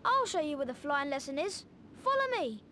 I'll show you where the flying lesson is. Follow me.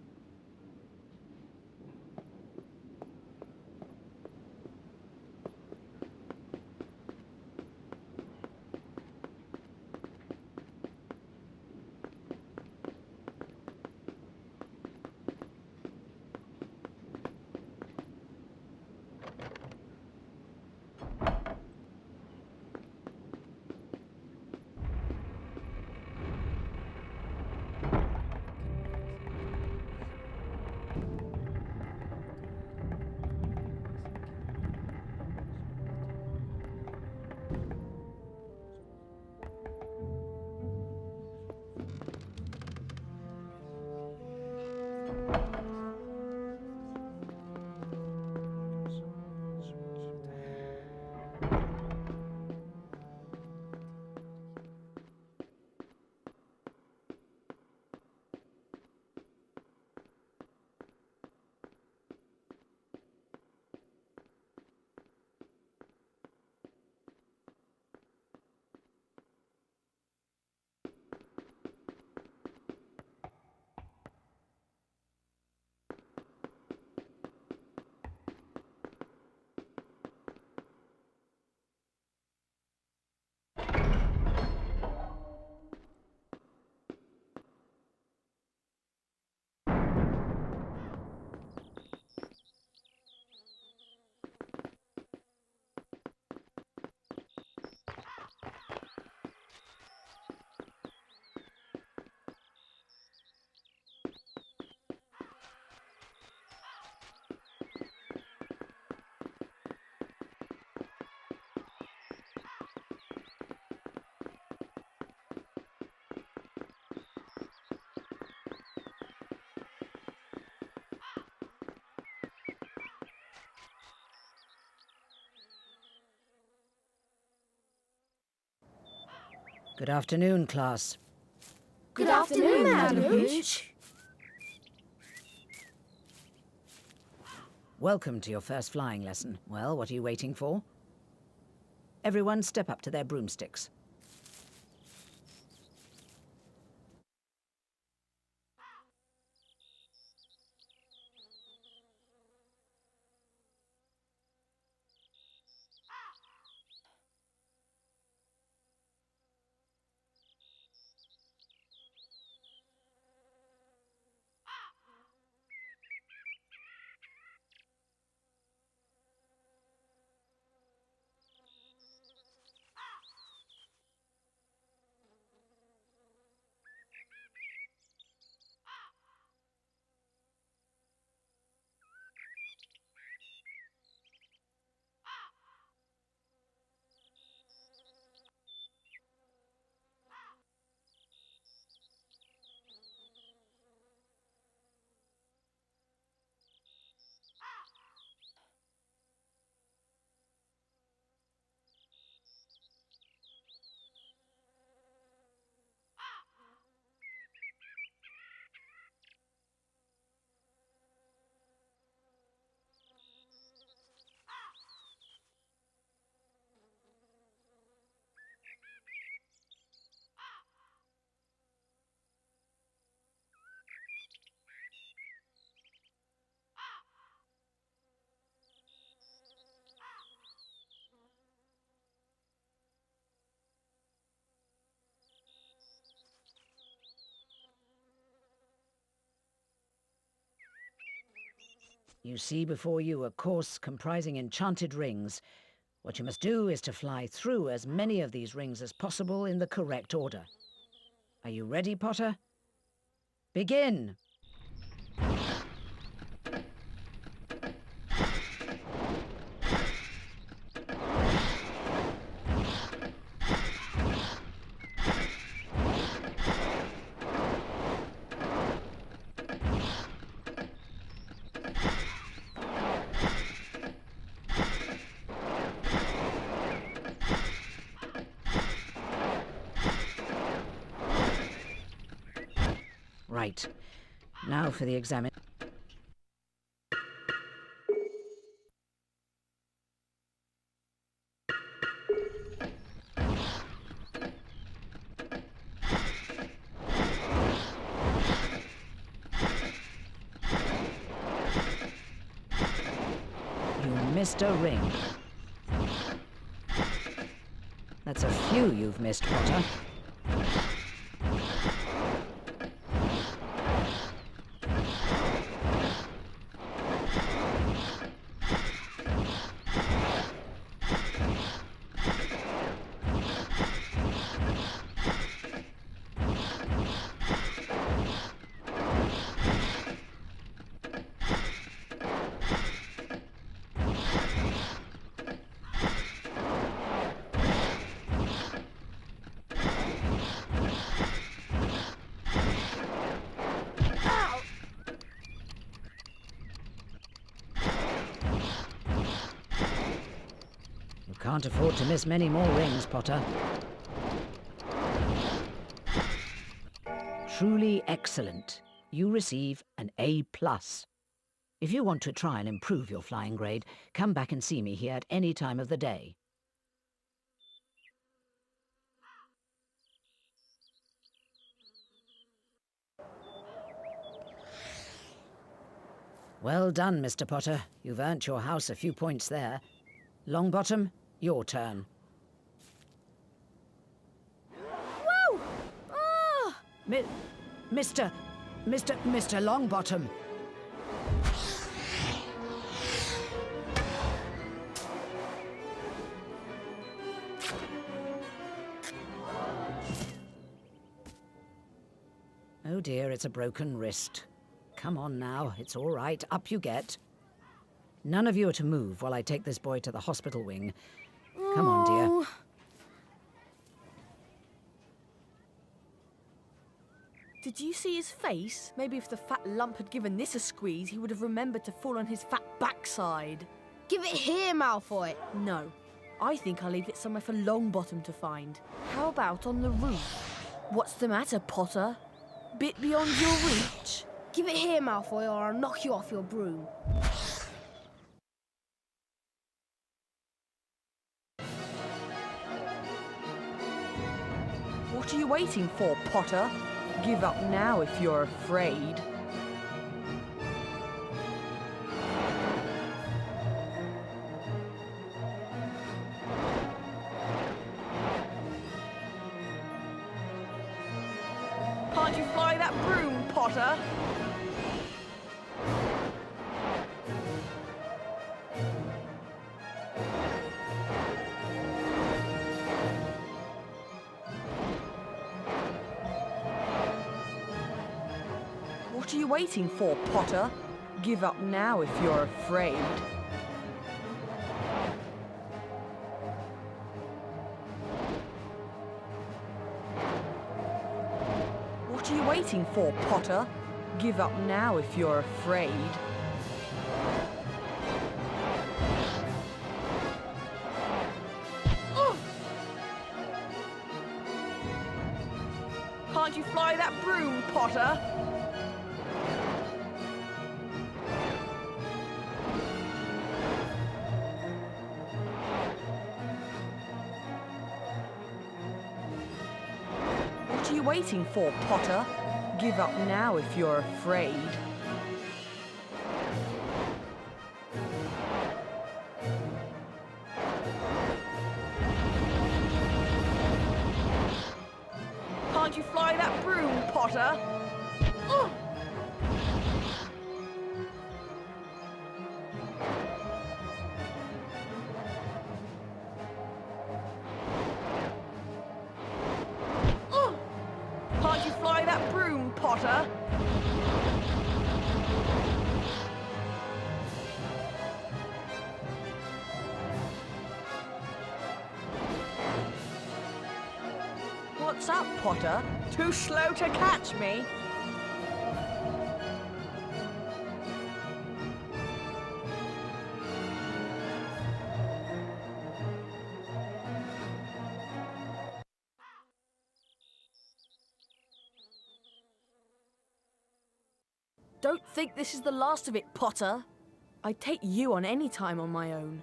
Good afternoon, class. Good afternoon, Madam Hooch. Welcome to your first flying lesson. Well, what are you waiting for? Everyone step up to their broomsticks. You see before you a course comprising enchanted rings. What you must do is to fly through as many of these rings as possible in the correct order. Are you ready, Potter? Begin! Right. Now for the examine. missed a ring. That's a few you've missed, Potter. You can't afford to miss many more rings, Potter. Truly excellent. You receive an A+. If you want to try and improve your flying grade, come back and see me here at any time of the day. Well done, Mr. Potter. You've earned your house a few points there. Longbottom, your turn. Whoa! Ah! Mr. Longbottom. Oh dear, it's a broken wrist. Come on now, it's all right. Up you get. None of you are to move while I take this boy to the hospital wing. Come on, dear. Did you see his face? Maybe if the fat lump had given this a squeeze, he would have remembered to fall on his fat backside. Give it here, Malfoy. No. I think I'll leave it somewhere for Longbottom to find. How about on the roof? What's the matter, Potter? Bit beyond your reach? Give it here, Malfoy, or I'll knock you off your broom. What are you waiting for, Potter? Give up now if you're afraid. Can't you fly that broom, Potter? What are you waiting for, Potter? Give up now if you're afraid. What are you waiting for, Potter? Give up now if you're afraid. Can't you fly that broom, Potter? What are you waiting for, Potter? Give up now if you're afraid. Can't you fly that broom, Potter? Can't you fly that broom, Potter? What's up, Potter? Too slow to catch me? Don't think this is the last of it, Potter. I'd take you on any time on my own.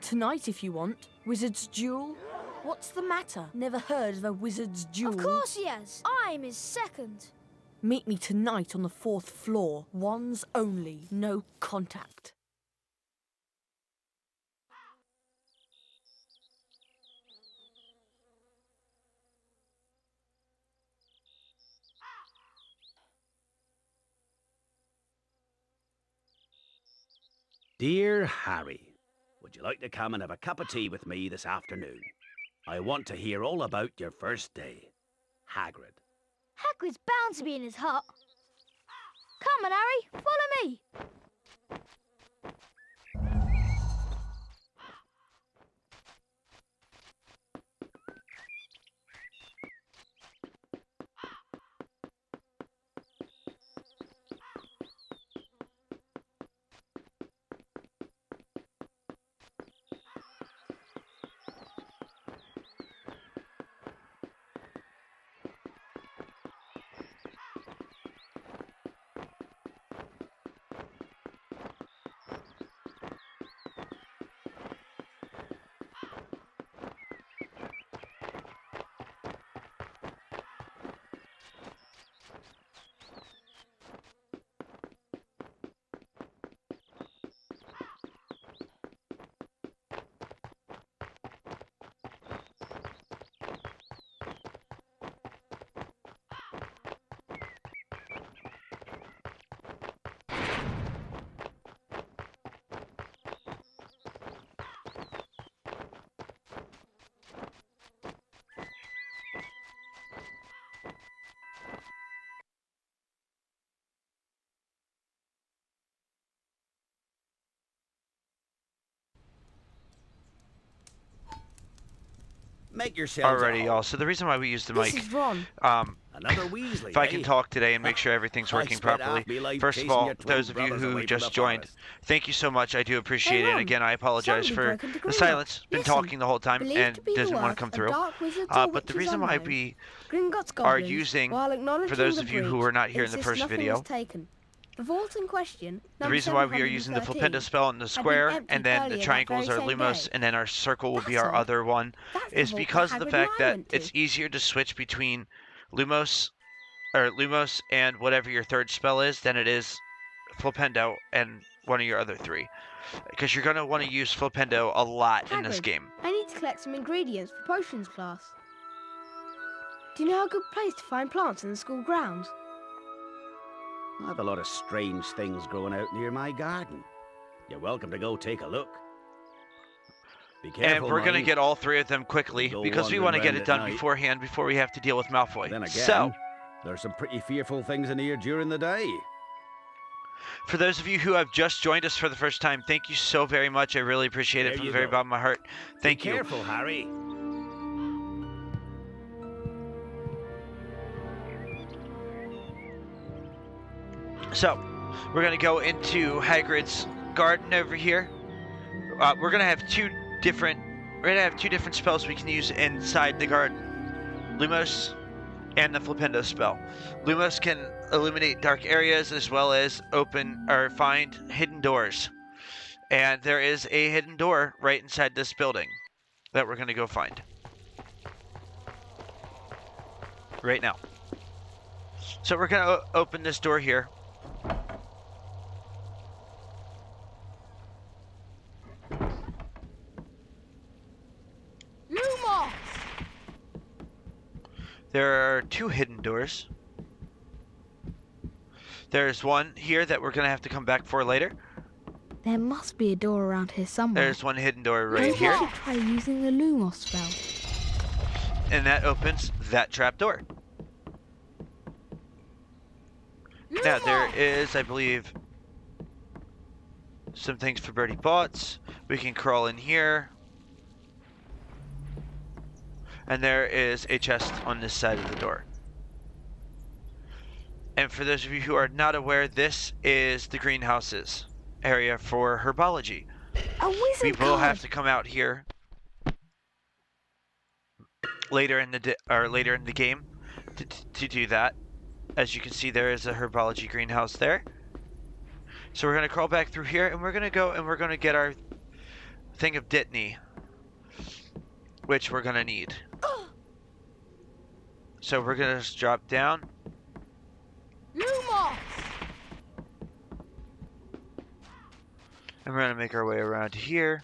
Tonight, if you want. Wizard's Duel. What's the matter? Never heard of a Wizard's Duel? Of course he has. I'm his second. Meet me tonight on the 4th floor. Wands only. No contact. Dear Harry, would you like to come and have a cup of tea with me this afternoon? I want to hear all about your first day. Hagrid. Hagrid's bound to be in his hut. Come on, Harry, follow me. Make yourselves Alrighty, at y'all. home. So the reason why we use the This mic, is Ron. Another Weasley, if I can eh? talk today and make sure everything's I working spent properly. half me life First of chasing all, your twin those of you brothers who away from just the joined, forest. thank you so much. I do appreciate it. Ron, Again, I apologize somebody for broke into the Gringotts. silence. Been Listen, talking the whole time believed and to be the doesn't want to work come of through. dark wizards or But the witches reason why unknown. we Gringotts are goblins, using, while acknowledging for those the of you who breach, were not here in the insist first nothing video, was taken. The vault in question, the number reason why we are using the 713, Flipendo spell in the been square, emptied and then the earlier that triangles very are same Lumos, day. and then our circle will be That's our odd. other one, That's the is vault because that of the Hagrid and fact I that went to. it's easier to switch between Lumos, or Lumos and whatever your third spell is than it is Flipendo and one of your other three. Because you're going to want to use Flipendo a lot in this Hagrid, game. I need to collect some ingredients for potions class. Do you know a good place to find plants in the school grounds? I have a lot of strange things growing out near my garden. You're welcome to go take a look. Be careful, And we're going to mind. get all three of them quickly Go because we wandering want to get round it at done night. beforehand before we have to deal with Malfoy. Then again, So, there's some pretty fearful things in here during the day. for those of you who have just joined us for the first time, thank you so very much. I really appreciate it There from you the very go. bottom of my heart. Thank Be you. careful, Harry. So, we're going to go into Hagrid's garden over here. We're going to have two different spells we can use inside the garden. Lumos and the Flipendo spell. Lumos can illuminate dark areas as well as open or find hidden doors. And there is a hidden door right inside this building that we're going to go find. Right now. So we're going to open this door here. Lumos! There are two hidden doors. There's one here that we're going to have to come back for later. There must be a door around here somewhere. There's one hidden door right Maybe here. I should try using the Lumos spell. And that opens that trap door. Now there is, I believe, some things for Birdie Bots. We can crawl in here. And there is a chest on this side of the door. And for those of you who are not aware, this is the greenhouses area for herbology. A wizard We will card. have to come out here later in the game to do that. As you can see, there is a herbology greenhouse there. So we're gonna crawl back through here, and we're gonna go and we're gonna get our thing of Dittany, which we're gonna need. So we're gonna just drop down. Lumos! And we're gonna make our way around here.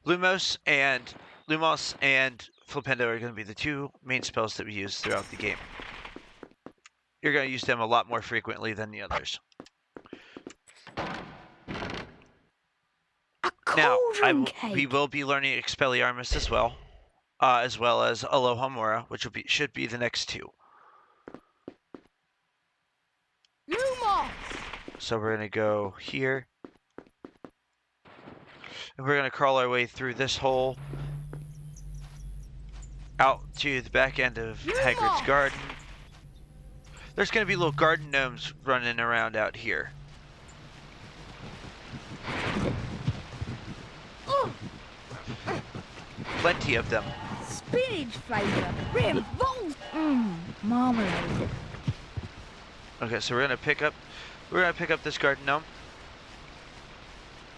Lumos and Lumos and Flipendo are going to be the two main spells that we use throughout the game. You're going to use them a lot more frequently than the others. Now, we will be learning Expelliarmus as well as Alohomora, which should be the next two. Lumos! So we're going to go here. And we're going to crawl our way through this hole out to the back end of Hagrid's garden. There's going to be little garden gnomes running around out here. Plenty of them. Spinach flavour. Revolve. Marmalade. Okay, so we're gonna pick up this garden gnome.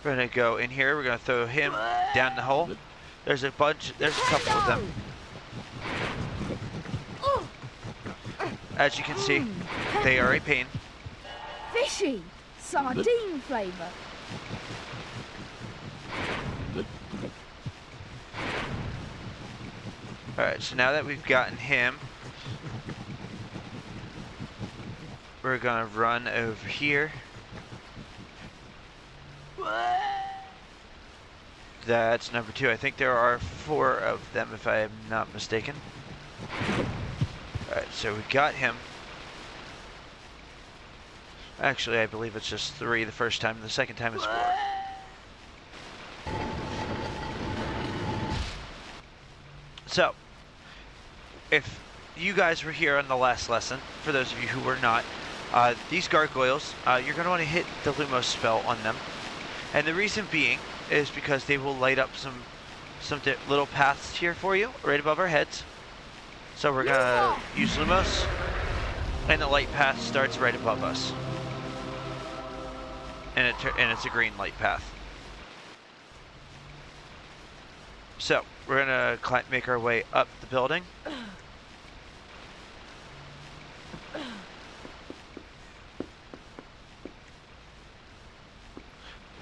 We're gonna go in here. We're gonna throw him down the hole. There's a couple of them. As you can see, they are a pain. Fishy. Sardine flavour. Alright, so now that we've gotten him, we're gonna run over here. That's number 2. I think there are 4 of them, if I am not mistaken. Alright, so we got him. Actually, I believe it's just 3 the first time, and the second time is 4. So, if you guys were here on the last lesson, for those of you who were not, these gargoyles, you're going to want to hit the Lumos spell on them. And the reason being is because they will light up some little paths here for you, right above our heads. So we're going to use Lumos, and the light path starts right above us. And it's a green light path. So, we're going to make our way up the building.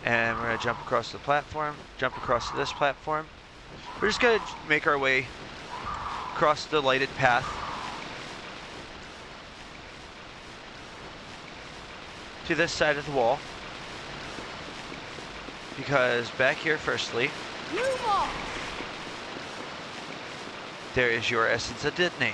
And we're going to jump across the platform, jump across to this platform. We're just going to make our way across the lighted path to this side of the wall. Because back here, firstly, there is your essence of Ditney.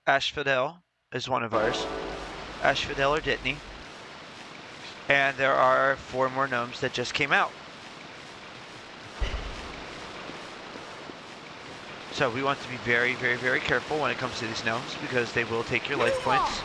Asphodel is one of ours. Asphodel or Ditney. And there are 4 more gnomes that just came out. So we want to be very, very, very careful when it comes to these gnomes because they will take your life points.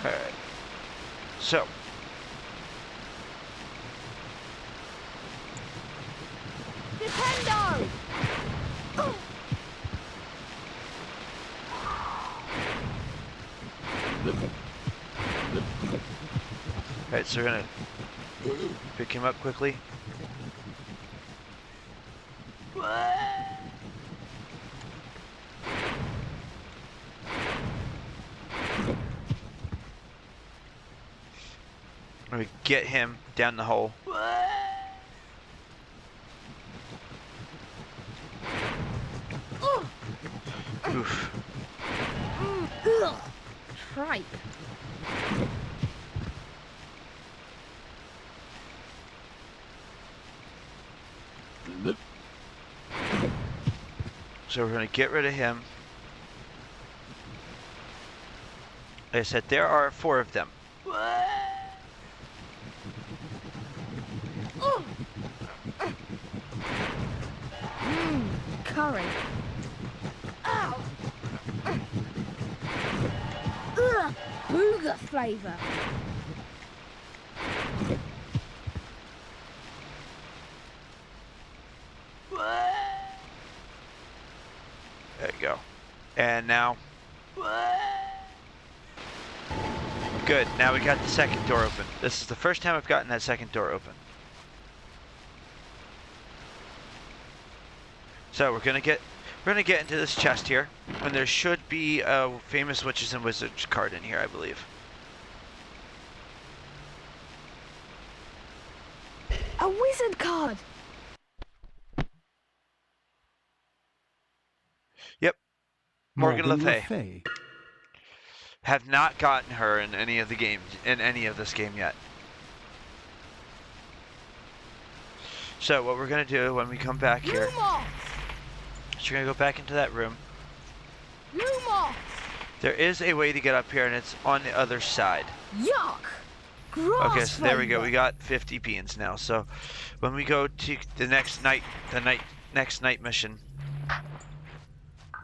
Alright. So. Nintendo! Alright, so we're gonna pick him up quickly. I'm gonna get him down the hole. Oof. Tripe. So we're gonna get rid of him. Like I said, there are 4 of them. Curry. Ow! Booger flavour. There you go. And now. Good. Now we got the second door open. This is the first time I've gotten that second door open. So we're gonna get into this chest here, and there should be a famous witches and wizards card in here, I believe. A wizard card! Yep. Morgan Le Fay. Fay. Have not gotten her in any of the games, in any of this game yet. So what we're gonna do when we come back here, Lumos! is we're gonna go back into that room. Lumos! There is a way to get up here, and it's on the other side. Yuck! Grass Okay, so there we go. flavor. We got 50 beans now. So when we go to the next night mission,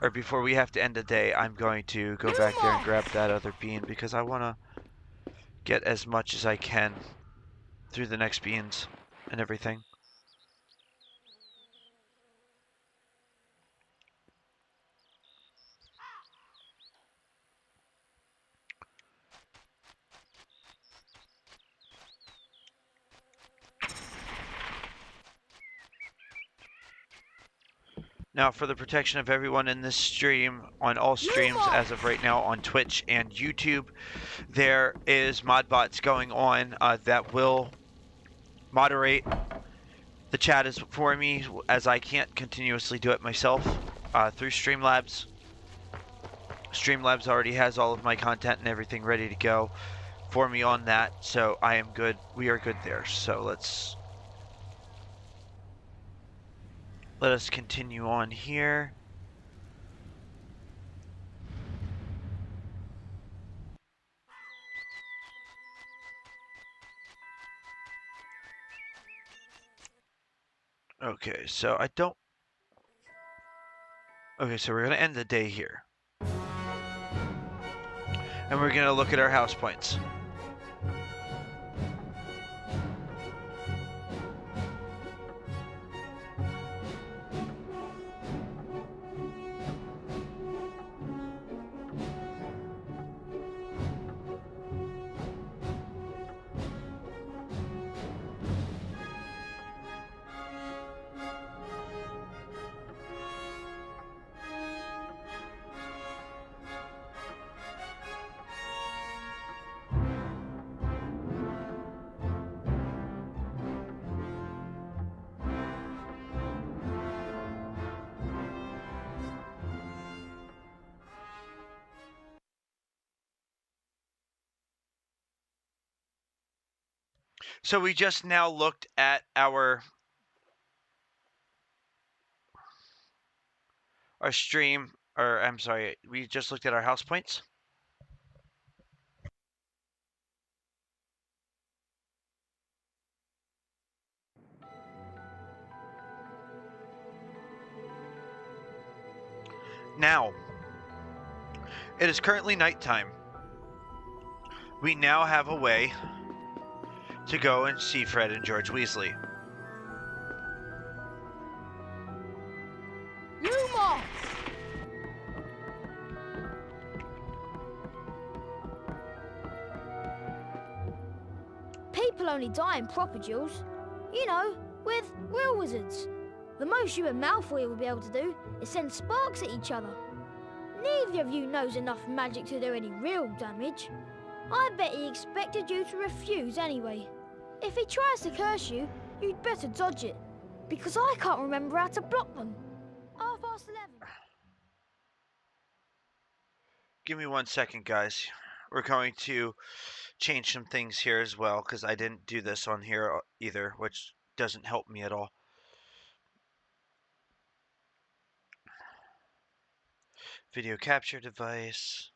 or before we have to end the day, I'm going to go back there and grab that other bean because I want to get as much as I can through the next beans and everything. Now, for the protection of everyone in this stream, on all streams as of right now on Twitch and YouTube, there is mod bots going on that will moderate the chat for me, as I can't continuously do it myself through Streamlabs. Streamlabs already has all of my content and everything ready to go for me on that, so I am good. We are good there. So let us continue on here. Okay, so I don't... Okay, so we're going to end the day here. And we're going to look at our house points. So we just now looked at our stream, or I'm sorry, we just looked at our house points. Now, it is currently nighttime. We now have a way to go and see Fred and George Weasley. Lumos! People only die in proper duels. You know, with real wizards. The most you and Malfoy will be able to do is send sparks at each other. Neither of you knows enough magic to do any real damage. I bet he expected you to refuse anyway. If he tries to curse you, you'd better dodge it, because I can't remember how to block them. 11:30. Give me 1 second, guys. We're going to change some things here as well, because I didn't do this on here either, which doesn't help me at all. Video capture device,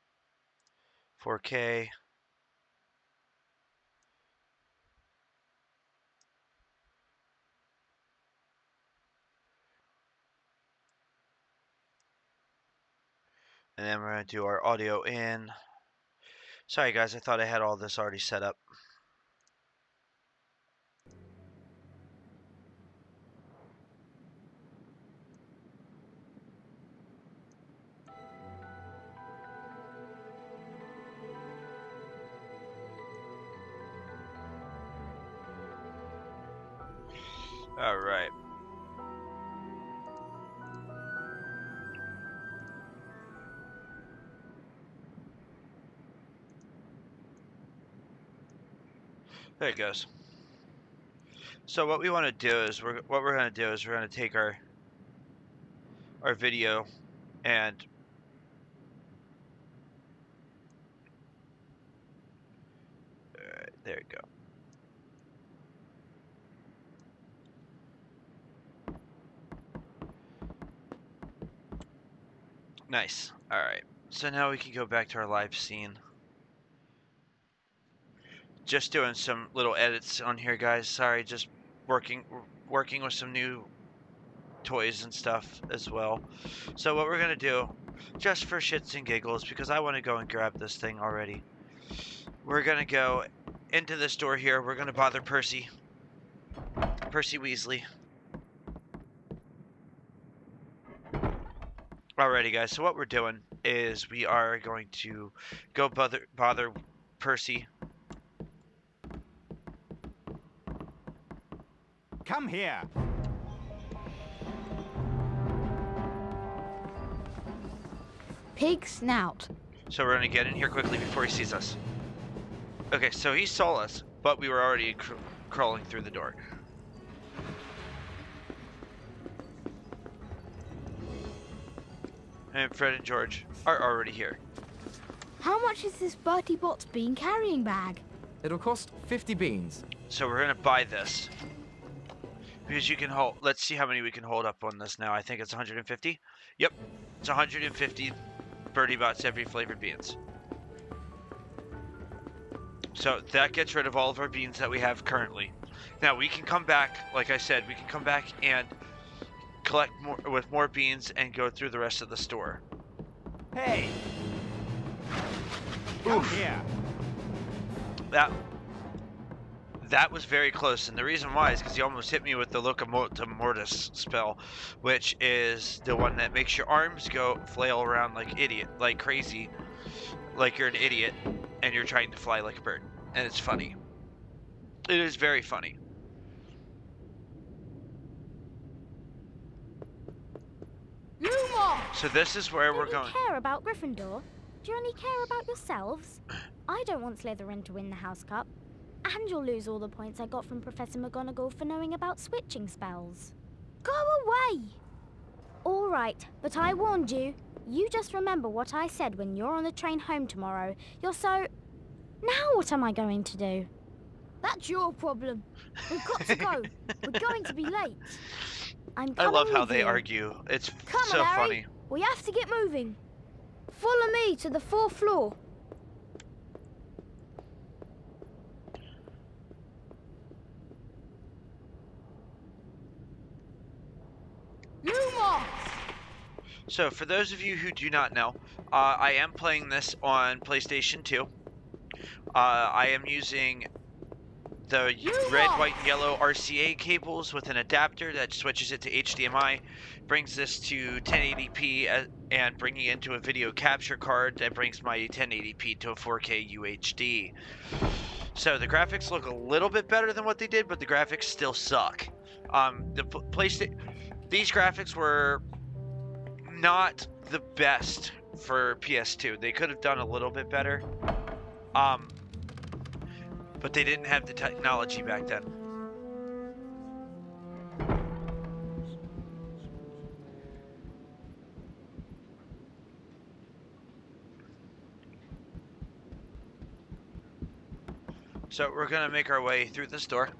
4K. And then we're going to do our audio in. Sorry guys, I thought I had all this already set up. All right. There it goes. So what we want to do is we're going to take our video and there you go. Nice. All right. So now we can go back to our live scene. Just doing some little edits on here, guys. Sorry, just working with some new toys and stuff as well. So what we're gonna do, just for shits and giggles, because I want to go and grab this thing already, we're gonna go into this door here. We're gonna bother Percy Weasley. Alrighty, guys. So what we're doing is we are going to go bother Percy. Come here. Pig snout. So we're gonna get in here quickly before he sees us. Okay, so he saw us, but we were already crawling through the door. And Fred and George are already here. How much is this Bertie Bott's bean carrying bag? It'll cost 50 beans. So we're gonna buy this. Because you can hold, let's see how many we can hold up on this now. I think it's 150. Yep, it's 150 Bertie Bott's every flavored beans. So that gets rid of all of our beans that we have currently. Now we can come back, like I said, we can come back and collect more with more beans and go through the rest of the store. Hey! Come here. That was very close, and the reason why is because he almost hit me with the Locomotive Mortis spell, which is the one that makes your arms go flail around like crazy, like you're an idiot, and you're trying to fly like a bird. And it's funny. It is very funny. Lumos! So this is where we're going. Do you care about Gryffindor? Do you only care about yourselves? I don't want Slytherin to win the House Cup. And you'll lose all the points I got from Professor McGonagall for knowing about switching spells. Go away! All right, but I warned you. You just remember what I said when you're on the train home tomorrow. You're so... Now what am I going to do? That's your problem. We've got to go. We're going to be late. I'm I coming love how with they you. argue. It's Come so on, Harry. funny. We have to get moving. Follow me to the 4th floor. Lumos! So for those of you who do not know, I am playing this on PlayStation 2. I am using the red, white, and yellow RCA cables with an adapter that switches it to HDMI, brings this to 1080p, and bringing it into a video capture card that brings my 1080p to a 4K UHD. So the graphics look a little bit better than what they did, but the graphics still suck. These graphics were not the best for PS2. They could have done a little bit better. But they didn't have the technology back then. So we're gonna make our way through this door.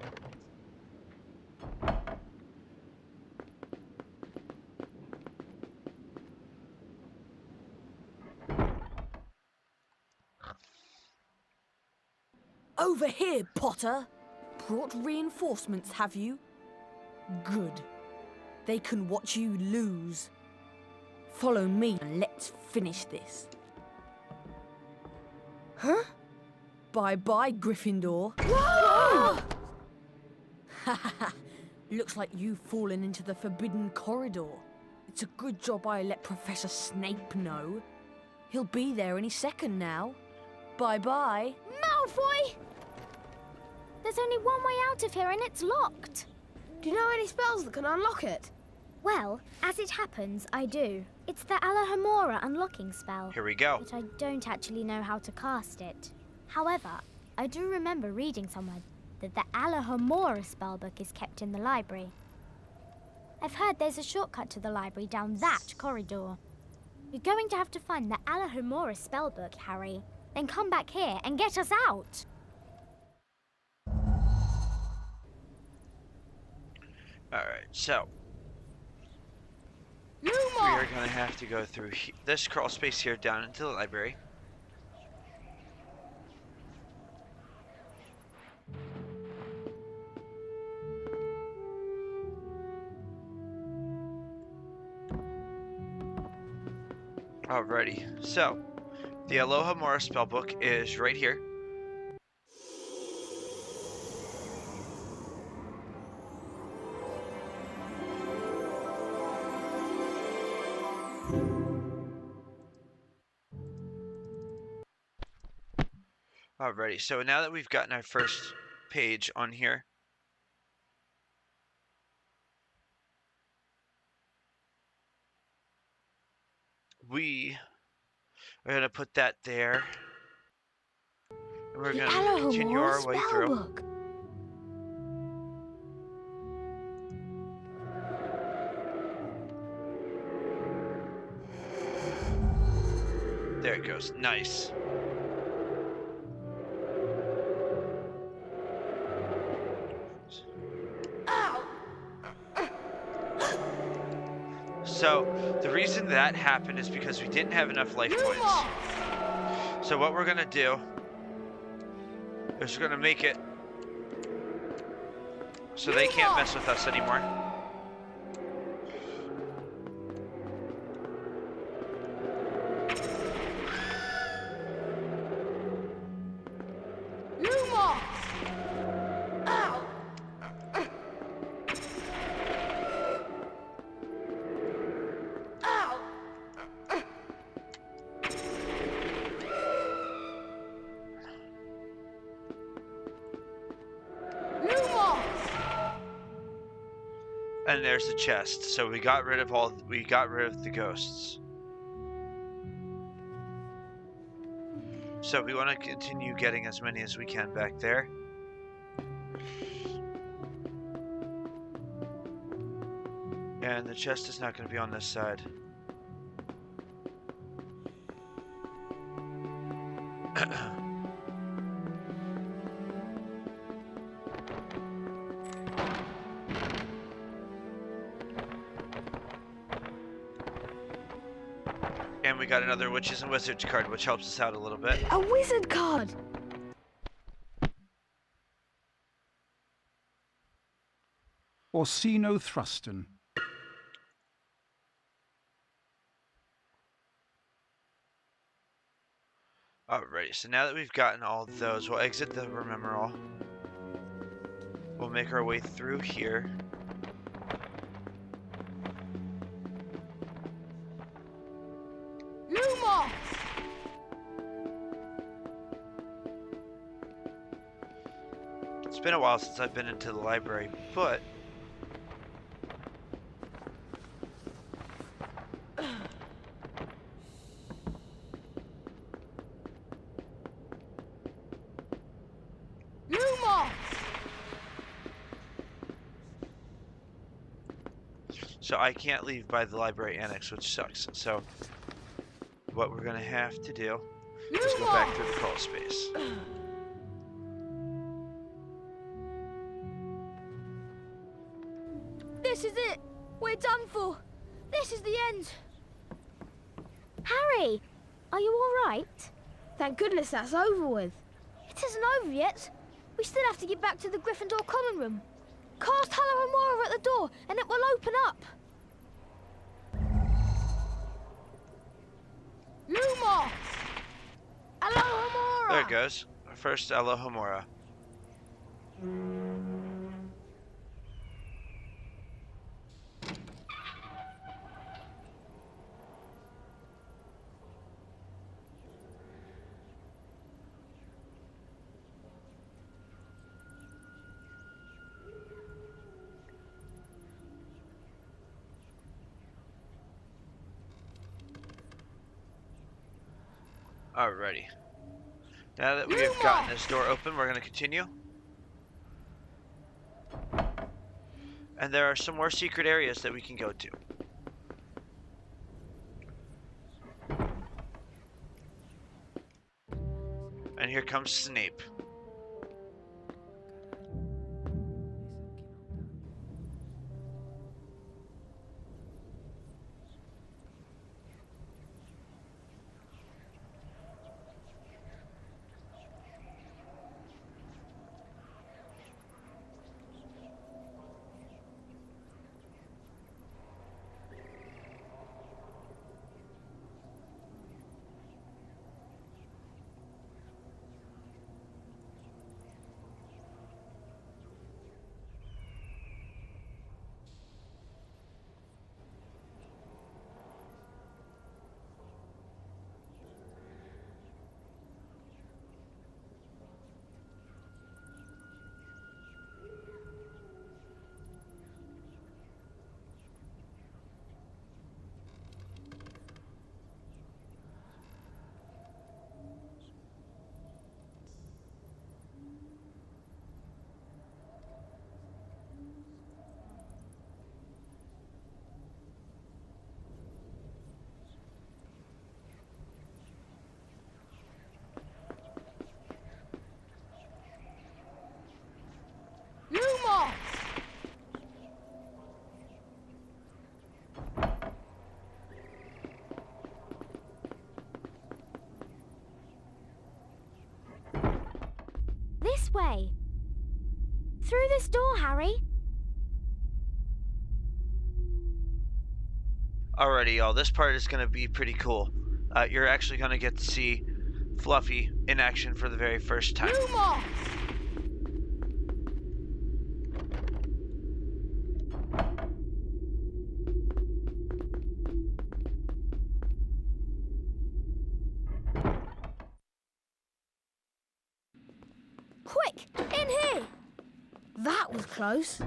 Over here, Potter. Brought reinforcements, have you? Good. They can watch you lose. Follow me and let's finish this. Huh? Bye-bye, Gryffindor. Whoa! Looks like you've fallen into the forbidden corridor. It's a good job I let Professor Snape know. He'll be there any second now. Bye-bye. Malfoy! There's only one way out of here and it's locked. Do you know any spells that can unlock it? Well, as it happens, I do. It's the Alohomora unlocking spell. Here we go. But I don't actually know how to cast it. However, I do remember reading somewhere that the Alohomora spellbook is kept in the library. I've heard there's a shortcut to the library down that corridor. You're going to have to find the Alohomora spellbook, Harry. Then come back here and get us out. Alright, so we Lumos! are going to have to go through this crawl space here down into the library. Alrighty, so the Alohomora spellbook is right here. Alrighty, so now that we've gotten our first page on here, we are going to put that there, and we're The going to continue Alohomora our way through. spellbook. There it goes, nice. So, the reason that happened is because we didn't have enough life points. So what we're gonna do is we're gonna make it so they can't mess with us anymore. And there's the chest. So we got rid of the ghosts. So we want to continue getting as many as we can back there. And the chest is not going to be on this side. And we got another Witches and Wizards card, which helps us out a little bit. A wizard card! Orsino Thruston. Alrighty, so now that we've gotten all of those, we'll exit the Remember All. We'll make our way through here. Lumos! It's been a while since I've been into the library, but so I can't leave by the library annex, which sucks. So what we're gonna have to do is go back through the crawl space. This is it! We're done for! This is the end! Harry, are you all right? Thank goodness that's over with. It isn't over yet. We still have to get back to the Gryffindor common room. Cast Alohomora at the door and it will open up. Lumos! Alohomora! There it goes. First Alohomora. Alrighty. Now that we have gotten this door open, we're going to continue. And there are some more secret areas that we can go to. And here comes Snape. Lumos! This way. Through this door, Harry. Alrighty, y'all. This part is going to be pretty cool. You're actually going to get to see Fluffy in action for the very first time. Lumos! Quick, in here! That was close.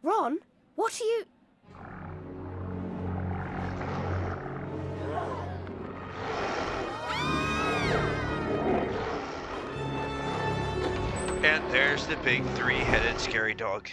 Ron, what are you... And there's the big three-headed scary dog.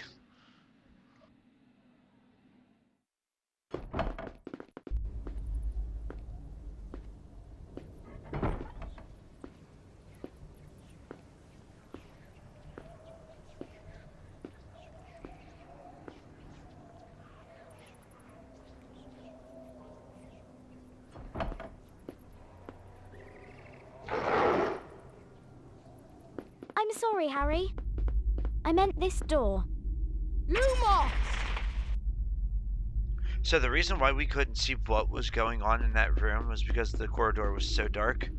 I'm sorry, Harry. I meant this door. Lumos! So the reason why we couldn't see what was going on in that room was because the corridor was so dark.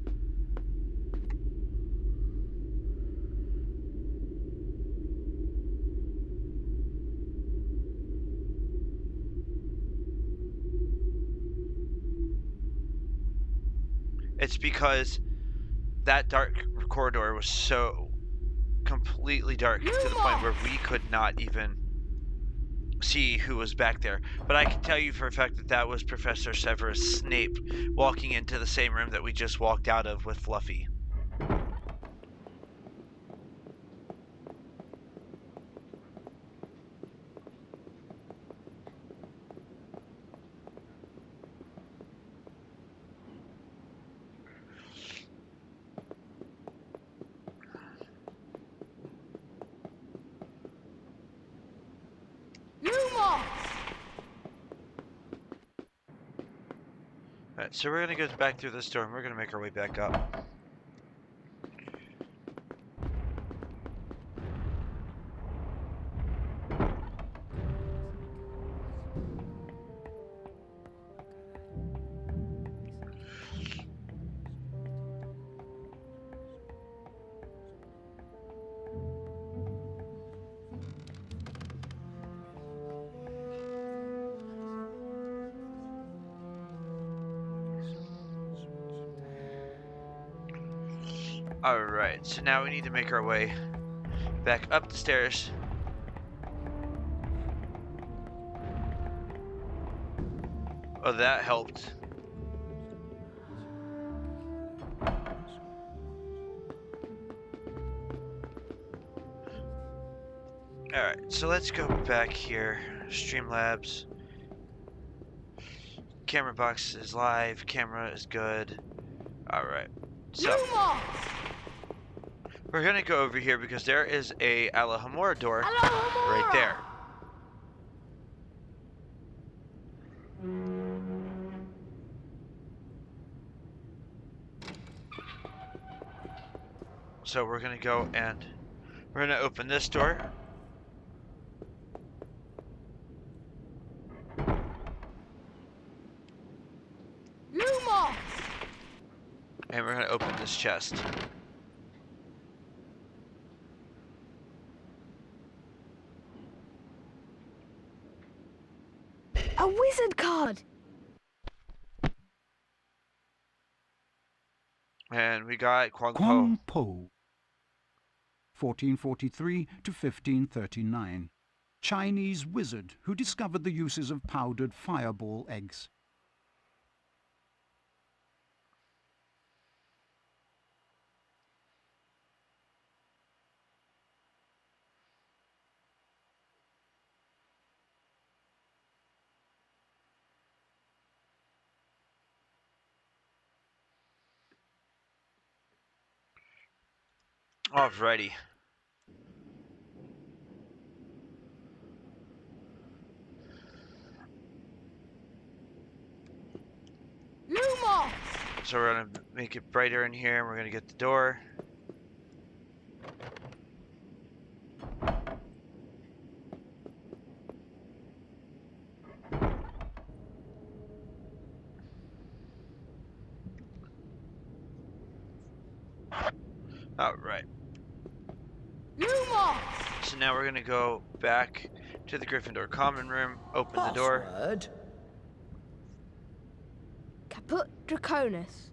It's because that dark corridor was so completely dark to the point where we could not even see who was back there. But I can tell you for a fact that that was Professor Severus Snape walking into the same room that we just walked out of with Fluffy. Alright, so we're gonna go back through this door and we're gonna make our way back up. Alright, so now we need to make our way back up the stairs. Oh, that helped. so let's go back here. Streamlabs. Camera box is live. Camera is good. Alright. So, Lumos! we're gonna go over here because there is a Alahomora door Alohomora! right there. So we're gonna go and we're gonna open this door. Lumos! And we're gonna open this chest. A wizard card! And we got Kwang Po. Kwang Po, 1443 to 1539. Chinese wizard who discovered the uses of powdered fireball eggs. Alrighty. Lumos! So we're gonna make it brighter in here and we're gonna get the door. Alright. Lumos! So now we're gonna go back to the Gryffindor common room, open the door. Password. Caput Draconis.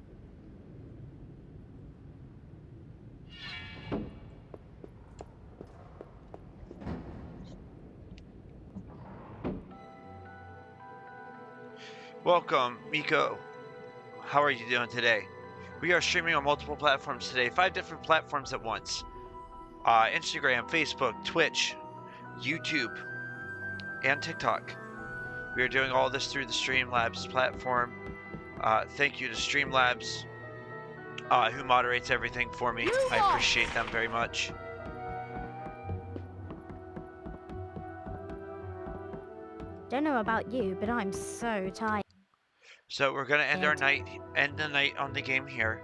Welcome, Miko. How are you doing today? We are streaming on multiple platforms today, 5 different platforms at once. Instagram, Facebook, Twitch, YouTube, and TikTok. We are doing all this through the Streamlabs platform. Thank you to Streamlabs, who moderates everything for me. I appreciate them very much. Don't know about you, but I'm so tired. So we're gonna end the night on the game here.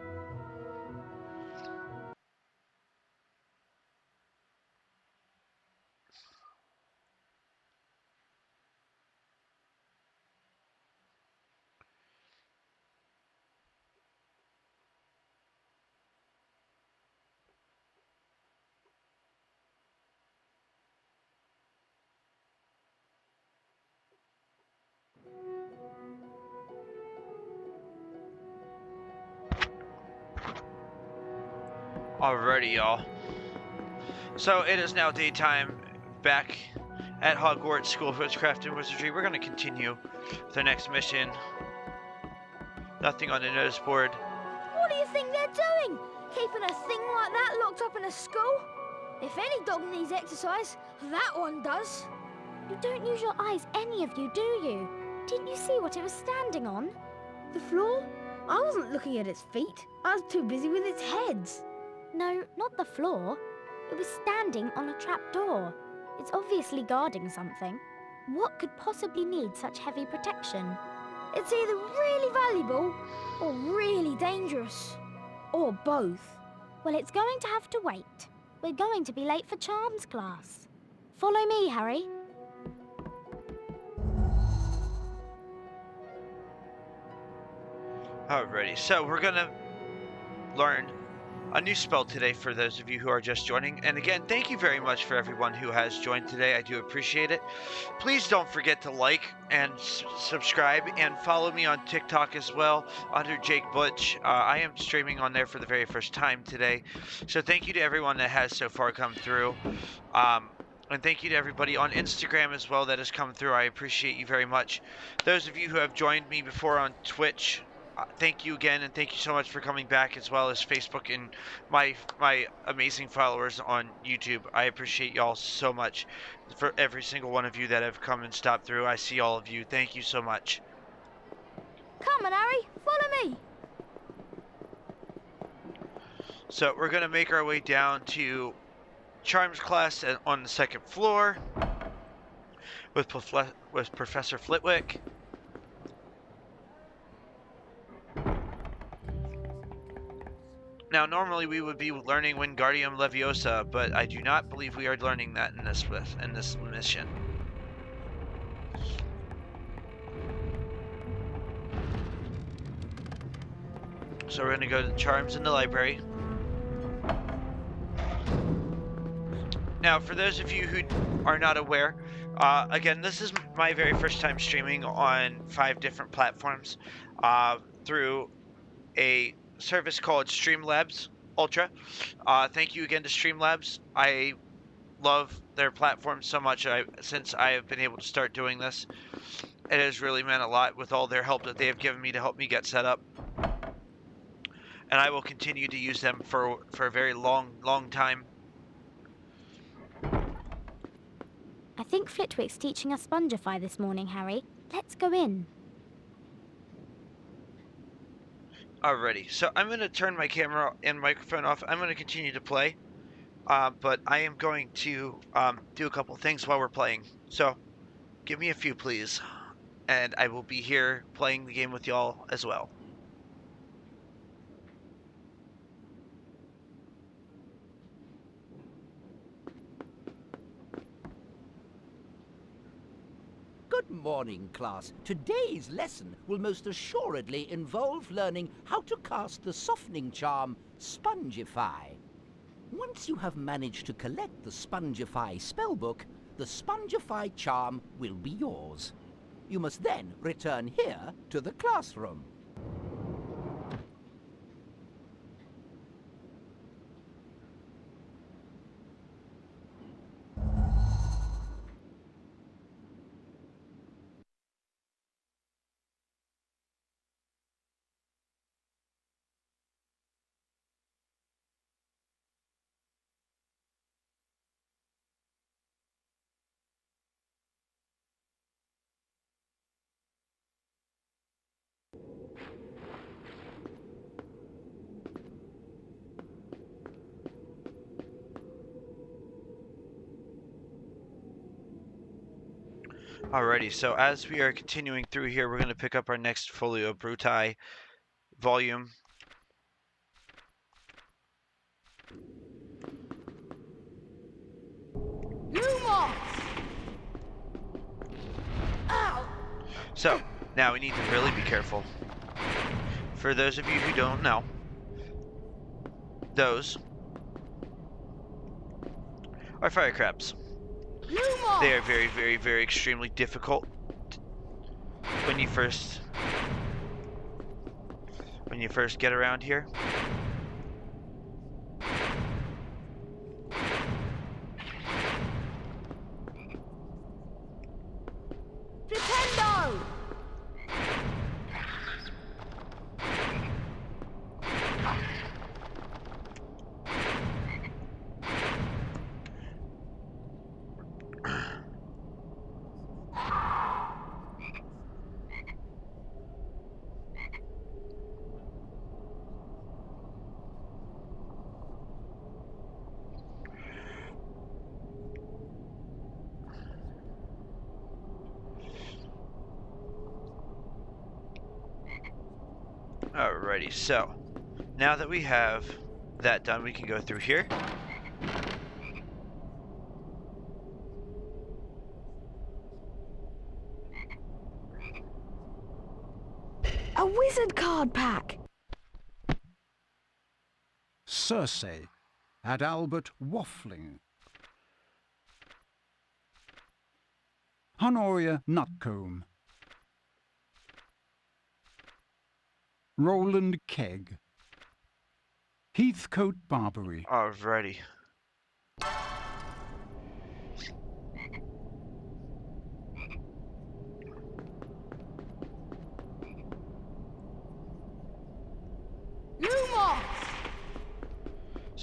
Alrighty, y'all. So it is now daytime back at Hogwarts School of Witchcraft and Wizardry. We're going to continue with our next mission. Nothing on the notice board. What do you think they're doing? Keeping a thing like that locked up in a school? If any dog needs exercise, that one does. You don't use your eyes, any of you, do you? Didn't you see what it was standing on? The floor? I wasn't looking at its feet. I was too busy with its heads. No, not the floor. It was standing on a trapdoor. It's obviously guarding something. What could possibly need such heavy protection? It's either really valuable or really dangerous. Or both. Well, it's going to have to wait. We're going to be late for charms class. Follow me, Harry. Alrighty, so we're going to learn a new spell today for those of you who are just joining. And again, thank you very much for everyone who has joined today. I do appreciate it. Please don't forget to like and subscribe and follow me on TikTok as well under Jake Butch. I am streaming on there for the very first time today. So thank you to everyone that has so far come through. And thank you to everybody on Instagram as well that has come through. I appreciate you very much. Those of you who have joined me before on Twitch, thank you again, and thank you so much for coming back, as well as Facebook and my amazing followers on YouTube. I appreciate y'all so much. For every single one of you that have come and stopped through, I see all of you. Thank you so much. Come on, Harry, follow me. So we're gonna make our way down to Charms class on the second floor with Professor Flitwick. Now, normally we would be learning Wingardium Leviosa, but I do not believe we are learning that in this mission. So we're going to go to the Charms in the library. Now, for those of you who are not aware, again, this is my very first time streaming on 5 different platforms through a service called Streamlabs Ultra. Thank you again to Streamlabs. I love their platform so much since I have been able to start doing this. It has really meant a lot with all their help that they have given me to help me get set up. And I will continue to use them for a very long time. I think Flitwick's teaching us Spongify this morning, Harry. Let's go in. Alrighty, so I'm going to turn my camera and microphone off. I'm going to continue to play, but I am going to do a couple things while we're playing. So, give me a few, please, and I will be here playing the game with y'all as well. Good morning, class. Today's lesson will most assuredly involve learning how to cast the softening charm, Spongify. Once you have managed to collect the Spongify spellbook, the Spongify charm will be yours. You must then return here to the classroom. Alrighty, so as we are continuing through here, we're going to pick up our next Folio Brutai volume. Lumos! Ow! So, now we need to really be careful. For those of you who don't know, those are fire crabs. Lumos! They are very extremely difficult when you first get around here. Nintendo! Alrighty, so now that we have that done, we can go through here. A wizard card pack! Circe, at Albert Waffling. Honoria Nutcombe. Roland Kegg. Heathcote Barbary. Alrighty.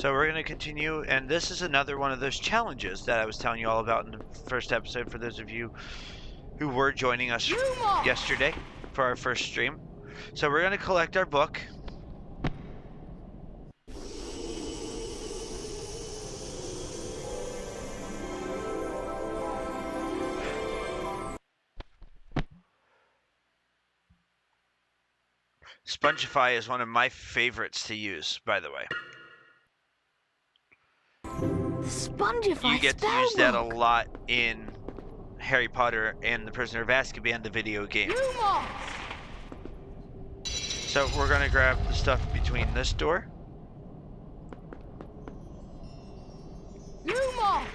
So we're going to continue, and this is another one of those challenges that I was telling you all about in the first episode for those of you who were joining us yesterday for our first stream. So we're going to collect our book. Spongify is one of my favorites to use, by the way. The Spongify You get to use that a lot in Harry Potter and the Prisoner of Azkaban, the video game. Lumos! So we're going to grab the stuff between this door. Lumos!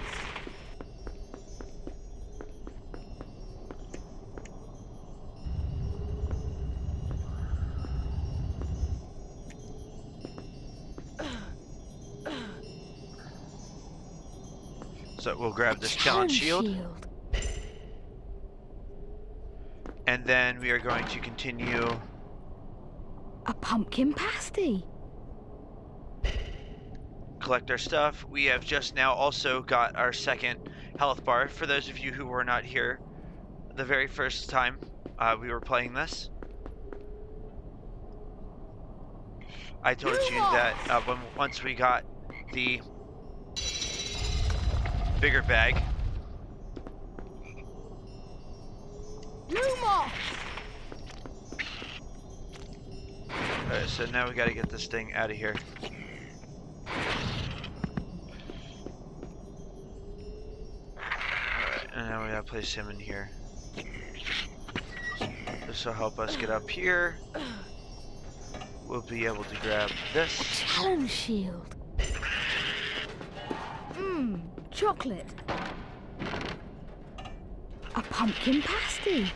So we'll grab this challenge shield. And then we are going to continue. A pumpkin pasty. Collect our stuff. We have just now also got our second health bar. For those of you who were not here the very first time we were playing this, I told you that once we got the bigger bag, Lumos! Alright, so now we gotta get this thing out of here. Alright, and now we gotta place him in here. This will help us get up here. We'll be able to grab this. Challenge shield. Mmm, chocolate. A pumpkin pasty.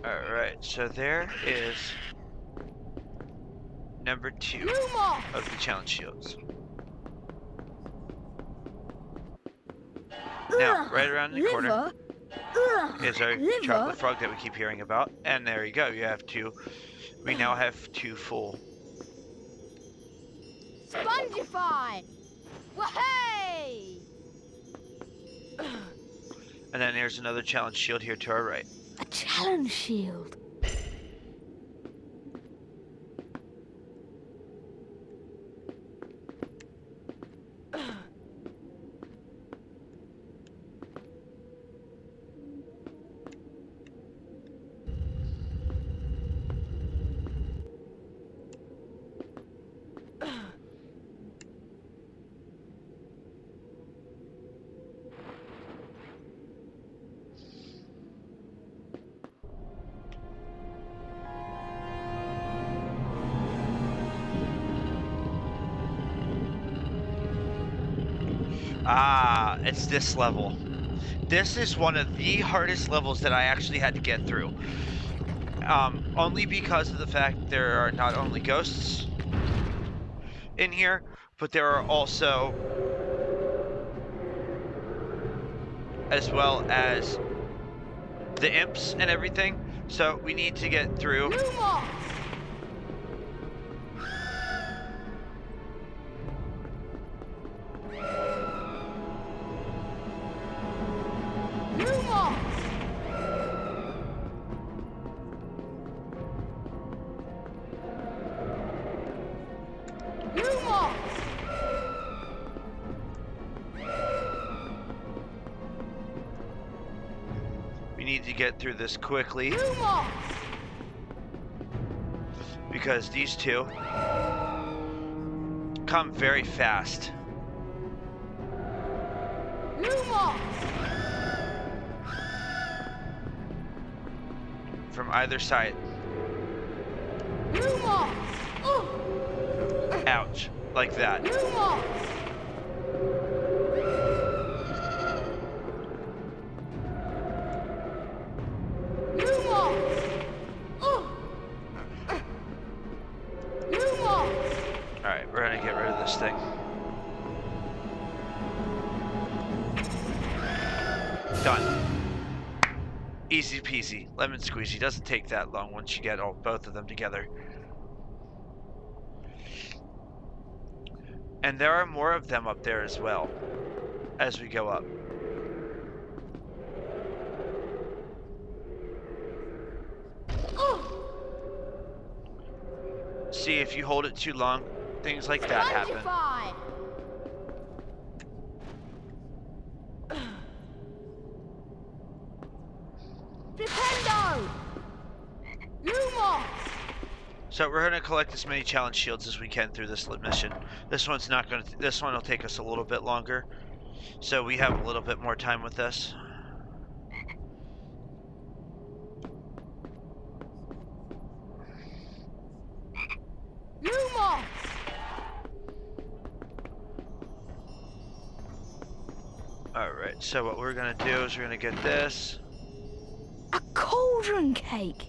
Alright, so there is number 2 Lumos! of the challenge shields. Now, right around the corner is our chocolate frog that we keep hearing about. And there you go, you have 2. We now have 2 full. Spongify! Wahey! And then there's another challenge shield here to our right. A challenge shield. Ah, it's this level. This is one of the hardest levels that I actually had to get through. Only because of the fact there are not only ghosts in here, but there are also, as well as the imps and everything. So we need to get through. Lumos! Lumos! Lumos! We need to get through this quickly Lumos! because these two come very fast. Lumos! From either side. Lumos! Ouch. Like that. Lumos! Lumos! Lumos! Alright, we're gonna get rid of this thing. Done. Easy peasy. Lemon squeezy. Doesn't take that long once you get both of them together. And there are more of them up there as well, as we go up. See, if you hold it too long, things like that happen. Spongify! Flipendo! Lumos! So we're gonna collect as many challenge shields as we can through this mission. This one's not gonna. This one will take us a little bit longer, so we have a little bit more time with this. Lumos! All right. So what we're gonna do is we're gonna get this. A cauldron cake!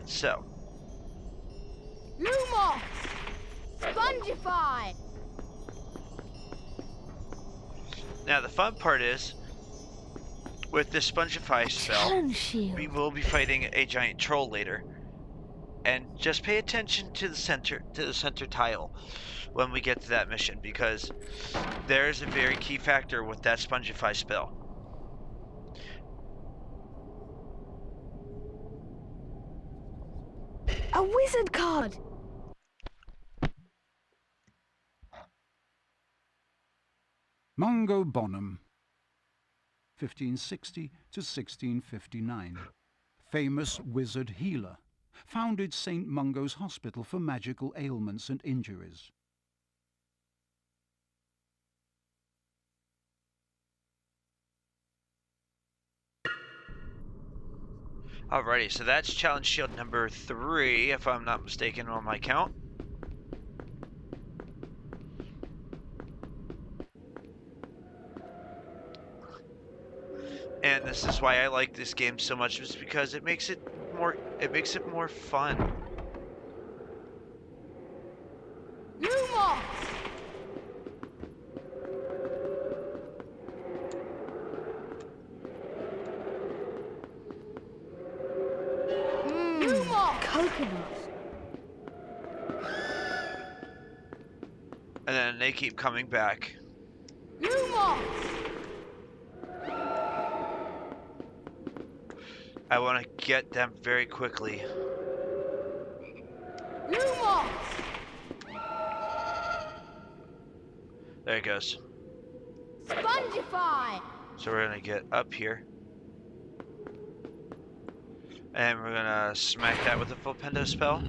So, Lumos! Spongify! now the fun part is, with this Spongify spell, Challenge shield. we will be fighting a giant troll later. And just pay attention to the center tile when we get to that mission, because there's a very key factor with that Spongify spell. A wizard card! Mungo Bonham, 1560 to 1659. Famous wizard healer. Founded St. Mungo's Hospital for magical ailments and injuries. Alrighty, so that's challenge shield number 3, if I'm not mistaken on my count. And this is why I like this game so much, is because it makes it more fun. Lumos! Lumos! Coconut. And then they keep coming back. Lumos! I want to get them very quickly. Lumos! There it goes. Spongify! So we're gonna get up here. And we're gonna smack that with a Flipendo spell.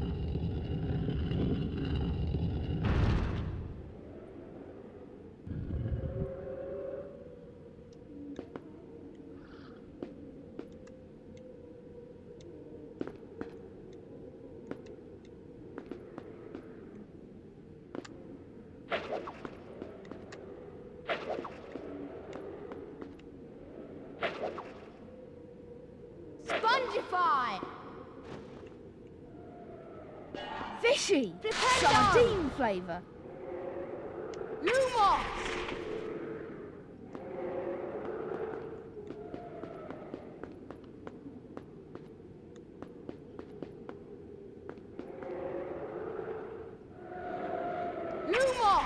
Spongify! Fishy! Flipendo! Sardine flavour. Lumos! Lumos!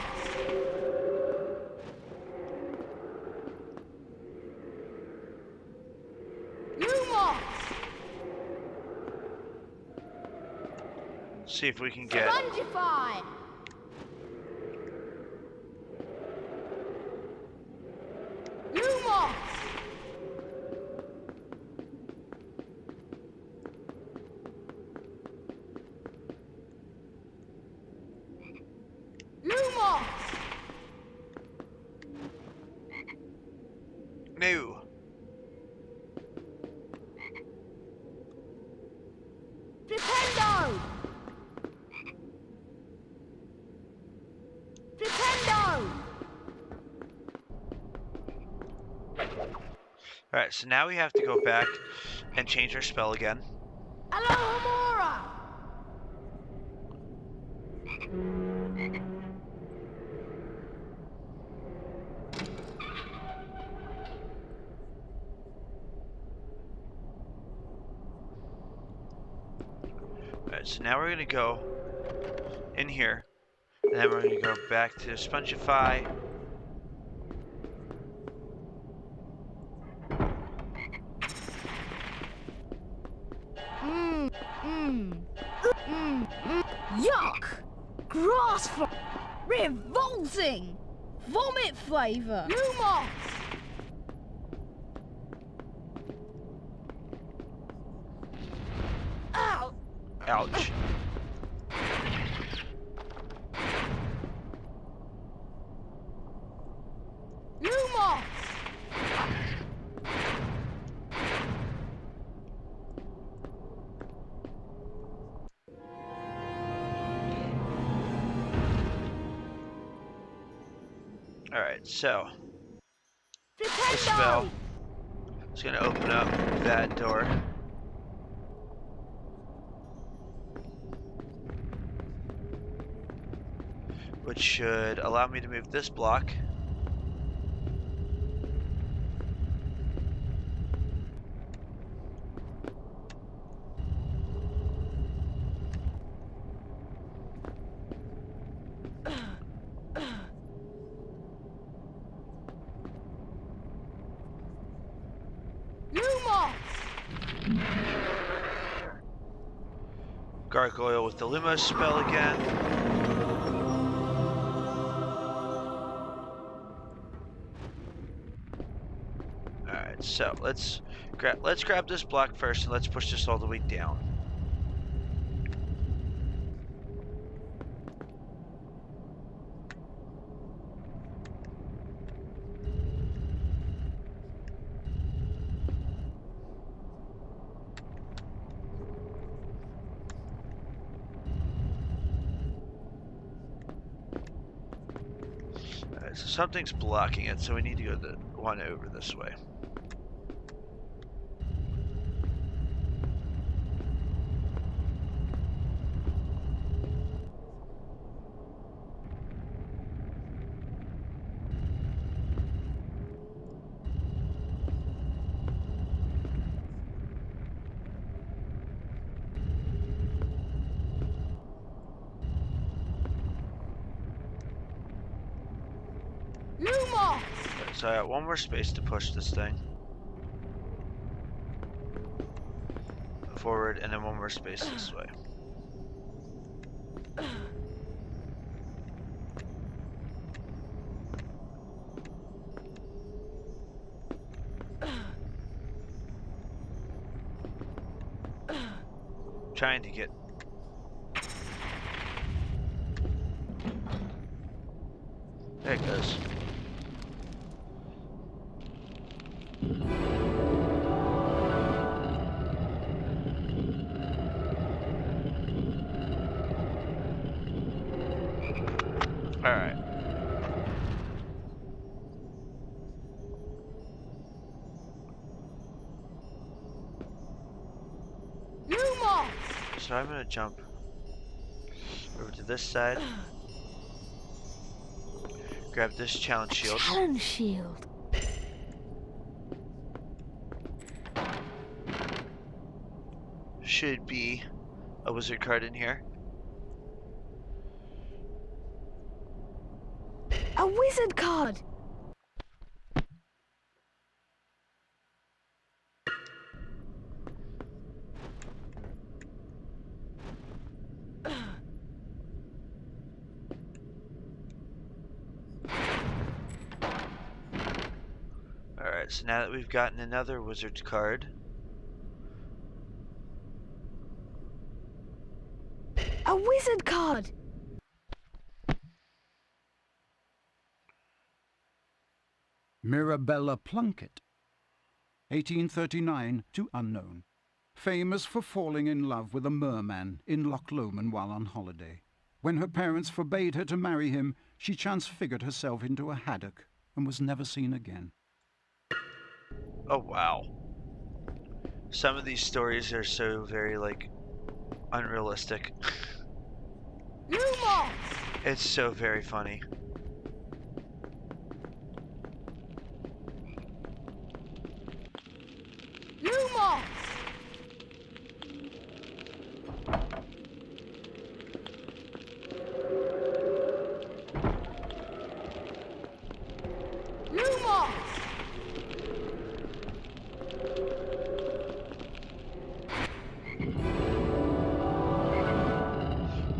Lumos! See if we can get. Spongify! Lumos! Lumos! No. Flipendo! Alright, so now we have to go back and change our spell again. Alohomora! Alright, so now we're going to go in here, and then we're going to go back to Spongify. Yuck! Grass fly! Revolting! Vomit flavour! Lumos! Ow! Ouch. Lumos! Alright, so this spell is going to open up that door. Which should allow me to move this block. Lumos! Gargoyle with the Lumos spell again. Alright, so let's grab this block first and let's push this all the way down. Alright, so something's blocking it, so we need to go the one over this way. Lumos! So I got one more space to push this thing forward, and then one more space this way. Trying to get there it goes. All right. Lumos! So I'm gonna jump over to this side. Grab this challenge shield. Challenge shield. Should be a wizard card in here. A wizard card! Alright, so now that we've gotten another wizard card, A wizard card! Mirabella Plunkett, 1839 to unknown. Famous for falling in love with a merman in Loch Lomond while on holiday. When her parents forbade her to marry him, she transfigured herself into a haddock and was never seen again. Oh, wow. Some of these stories are so very, like, unrealistic. Lumos! It's so very funny. Lumos! Lumos!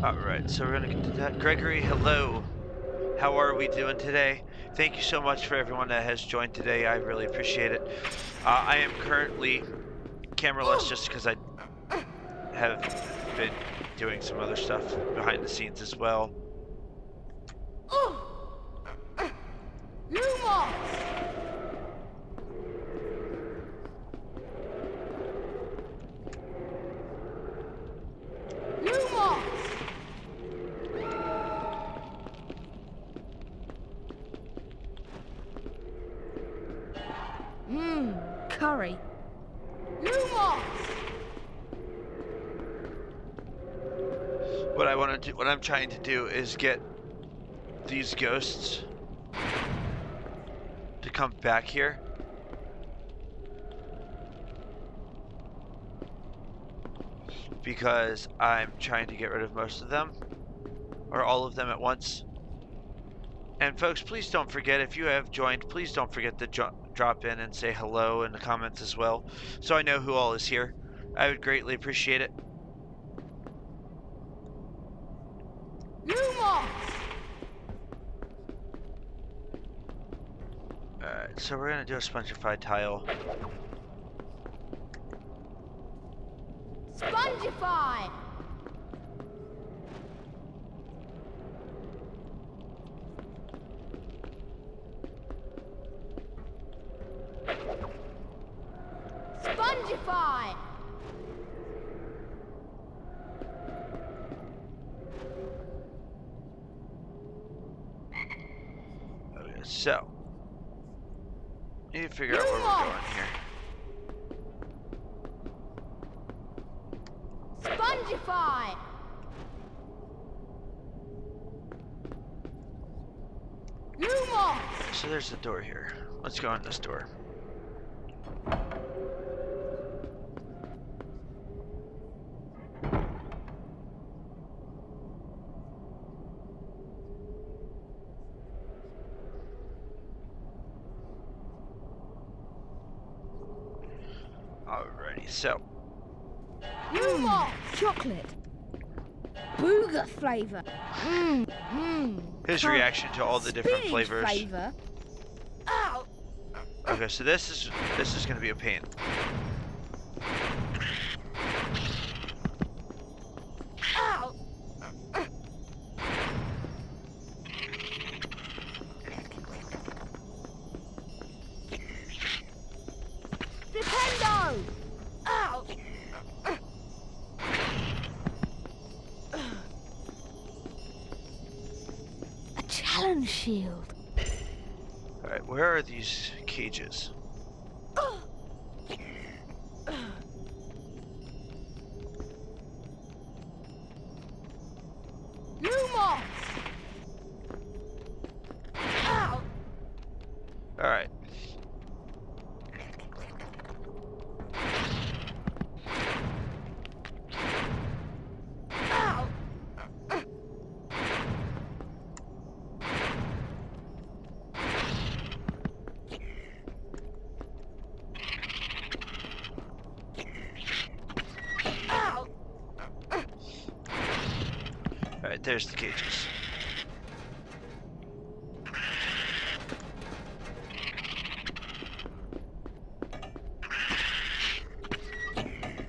Alright, so we're gonna get to that. Gregory, hello. How are we doing today? Thank you so much for everyone that has joined today. I really appreciate it. I am currently cameraless just because I have been doing some other stuff behind the scenes as well. Lumos! Lumos! Curry. Lumos! What I want to do, what I'm trying to do is get these ghosts to come back here. Because I'm trying to get rid of most of them, or all of them at once. And folks, please don't forget, if you have joined, please don't forget to drop in and say hello in the comments as well, so I know who all is here. I would greatly appreciate it. Lumos! Alright, so we're gonna do a spongified tile. Spongify! Spongify! Okay, so need to figure out where we're going here. Spongify! Lumos! So there's the door here. Let's go in this door. Alrighty, so Lumos! Chocolate. Booger flavour. his reaction to all the different flavors. Flavour. Ow! Okay, so this is gonna be a pain. Ow! Flipendo! Ow! A challenge shield. Alright, where are these cages? Lumos! Ow! Alright. Ow! Ow! Alright, there's the cages.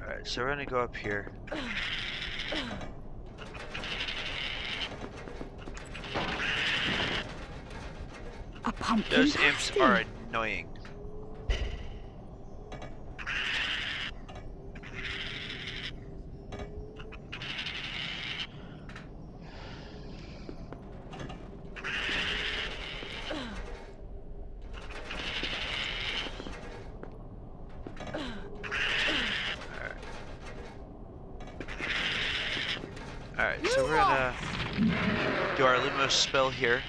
Alright, so we're gonna go up here. A pumpkin Those imps pasty. are annoying. Alright, so we're gonna do our Lumos spell here.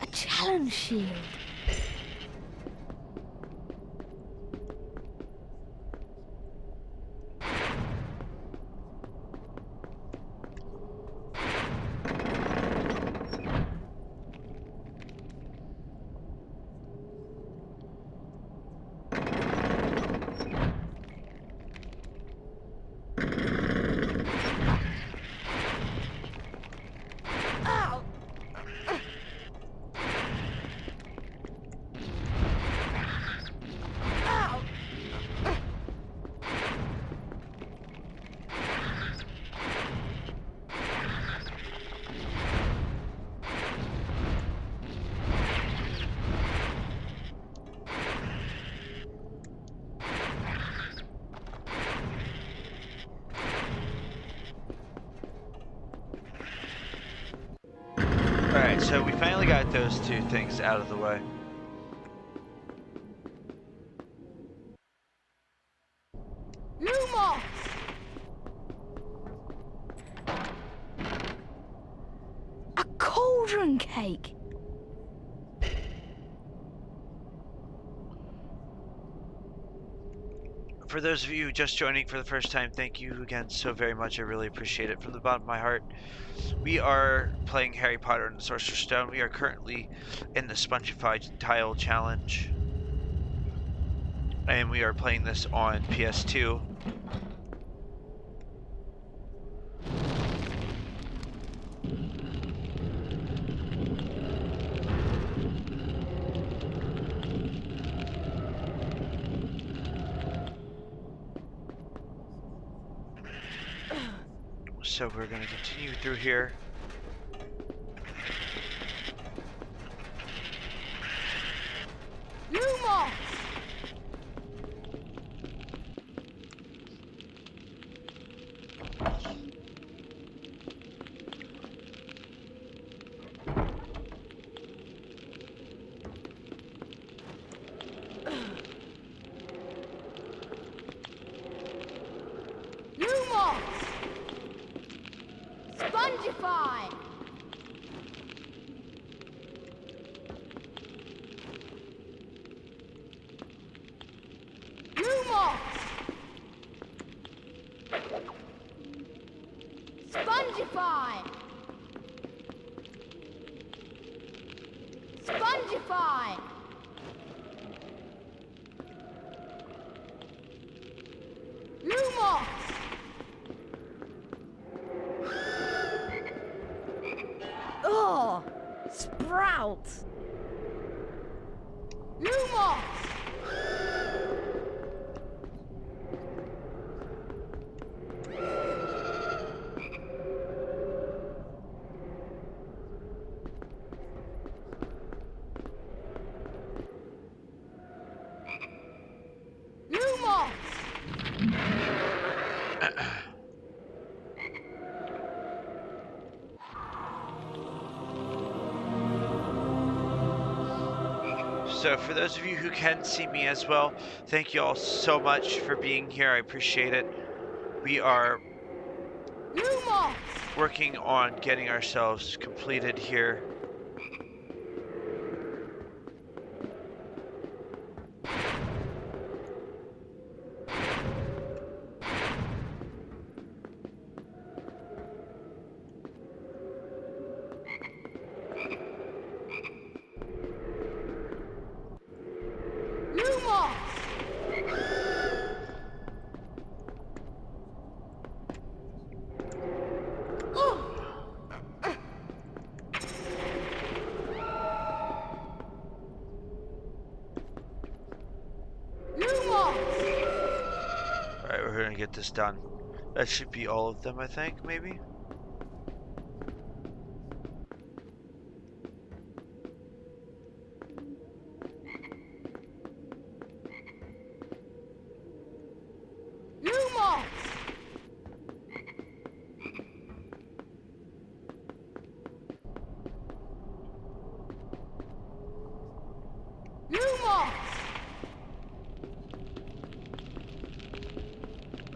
A challenge shield. Alright, so we finally got those two things out of the way. Lumos! A cauldron cake. For those of you just joining for the first time, thank you again so very much. I really appreciate it from the bottom of my heart. We are playing Harry Potter and the Sorcerer's Stone. We are currently in the Spongified Tile Challenge. And we are playing this on PS2. So we're going to continue through here. Lumos! Lumos! Spongify! Lumos! Spongify! Spongify! Lumos! Oh, sprouts! Lumos! Lumos! So for those of you who can see me as well, thank you all so much for being here. I appreciate it. We are Lumos! working on getting ourselves completed here. Lumos! Lumos! Alright, we're gonna get this done. That should be all of them, I think, maybe?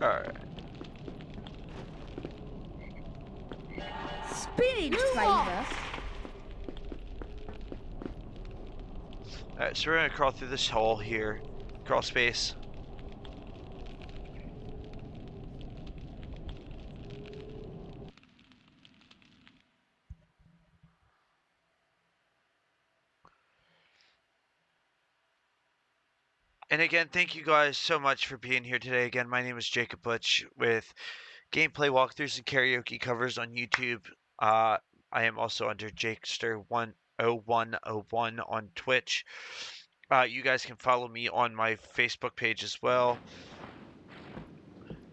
Alright. Spinach flavour. Alright, so we're gonna crawl through this hole here. Crawl space. And again, thank you guys so much for being here today. Again, my name is Jacob Butch with gameplay walkthroughs and karaoke covers on YouTube. I am also under Jakester10101 on Twitch. You guys can follow me on my Facebook page as well.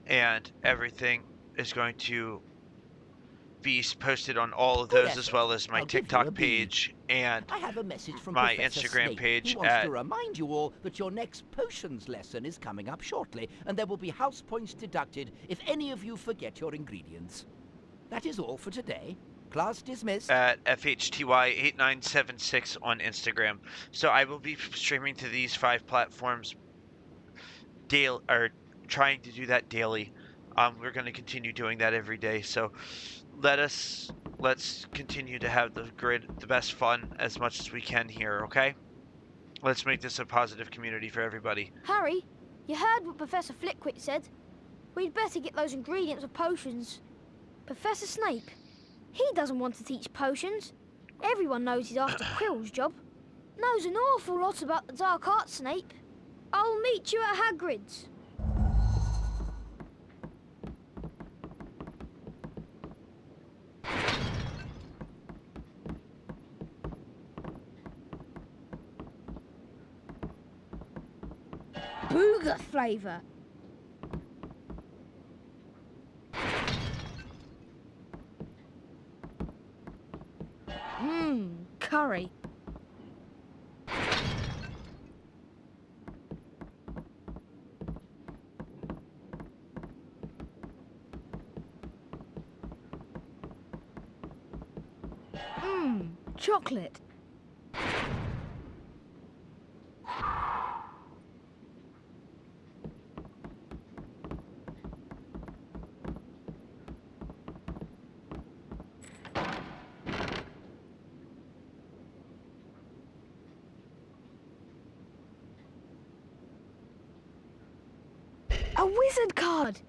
And everything is going to be posted on all of those, as well as my TikTok page and I have a message from my Professor Instagram Snape. page He wants at to remind you all that your next potions lesson is coming up shortly, and there will be house points deducted if any of you forget your ingredients. That is all for today. Class dismissed. at FHTY8976 on Instagram. So I will be streaming to these 5 platforms daily, or trying to do that daily. We're going to continue doing that every day. So let's continue to have the best fun as much as we can here, okay? Let's make this a positive community for everybody. Harry, you heard what Professor Flitwick said. We'd better get those ingredients of potions. Professor Snape, he doesn't want to teach potions. Everyone knows he's after Quill's job. Knows an awful lot about the dark arts, Snape. I'll meet you at Hagrid's. Booger flavour. Curry. Chocolate. A wizard card!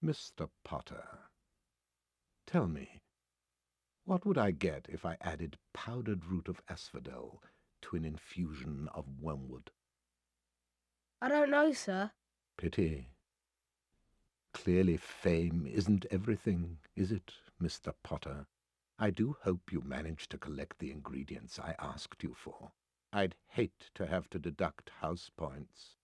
Mr. Potter, tell me, what would I get if I added powdered root of asphodel to an infusion of wormwood? I don't know, sir. Pity. Clearly fame isn't everything, is it, Mr. Potter? I do hope you managed to collect the ingredients I asked you for. I'd hate to have to deduct house points.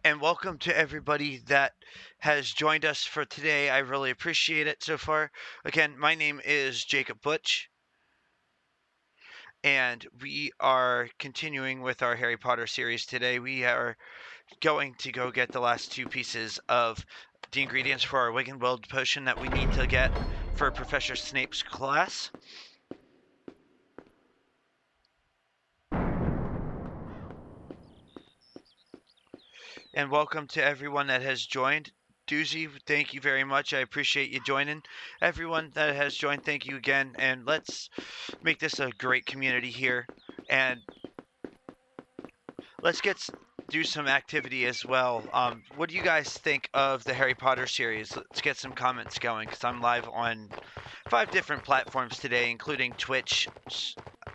And welcome to everybody that has joined us for today. I really appreciate it so far. Again, my name is Jacob Butch, and we are continuing with our Harry Potter series today. We are going to go get the last two pieces of the ingredients for our Wiggenweld potion that we need to get for Professor Snape's class. And welcome to everyone that has joined. Doozy, thank you very much. I appreciate you joining. Everyone that has joined, thank you again. And let's make this a great community here. And let's do some activity as well. What do you guys think of the Harry Potter series? Let's get some comments going, because I'm live on 5 different platforms today, including Twitch,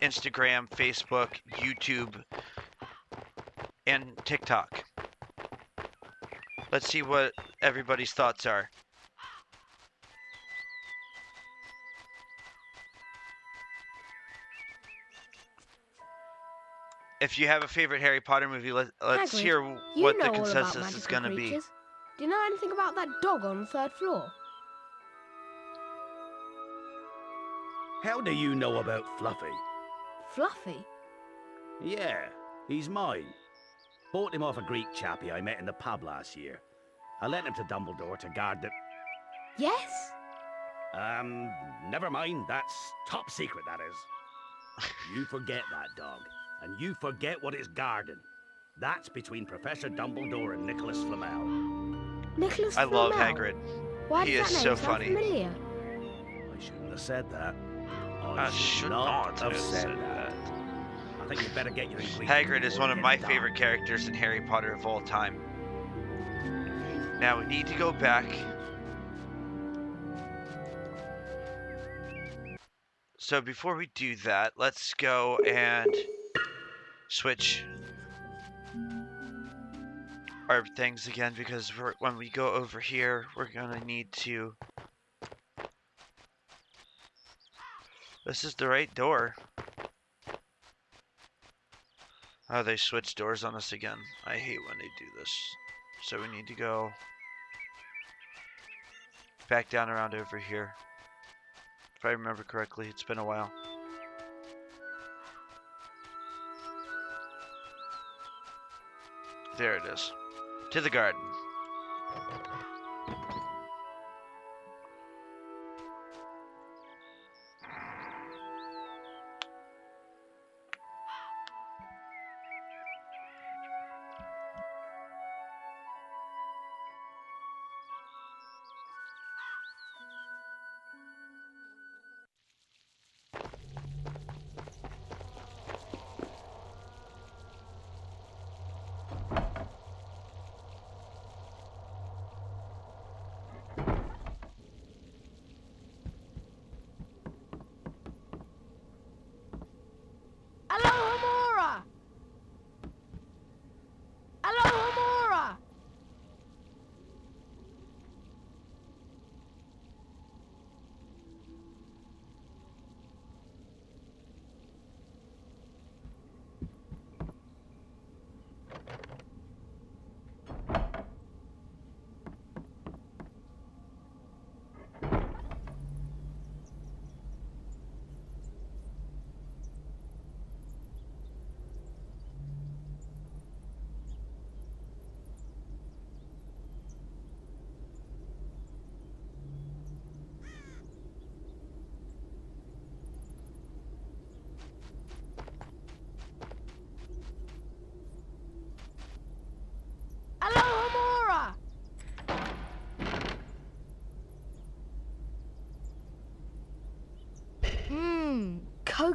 Instagram, Facebook, YouTube, and TikTok. Let's see what everybody's thoughts are. If you have a favorite Harry Potter movie, let's Hagrid, hear you what know the all about consensus is magical going to be. creatures. Do you know anything about that dog on the 3rd floor? How do you know about Fluffy? Fluffy? Yeah, he's mine. Bought him off a Greek chappie I met in the pub last year. I lent him to Dumbledore to guard the... Yes? Never mind. That's top secret, that is. You forget that dog, and you forget what it's guarding. That's between Professor Dumbledore and Nicholas Flamel. Nicholas I Flamel? love Hagrid. Why He does is that so name funny. sound familiar? I shouldn't have said that. I should not have said that. I think you'd better get your ingredients. Hagrid is before one it of my gets favorite dark. characters in Harry Potter of all time. Now we need to go back. So before we do that, let's go and switch our things again, because when we go over here, we're gonna need to... This is the right door. Oh, they switched doors on us again. I hate when they do this. So we need to go back down around over here. If I remember correctly, it's been a while. There it is. To the garden.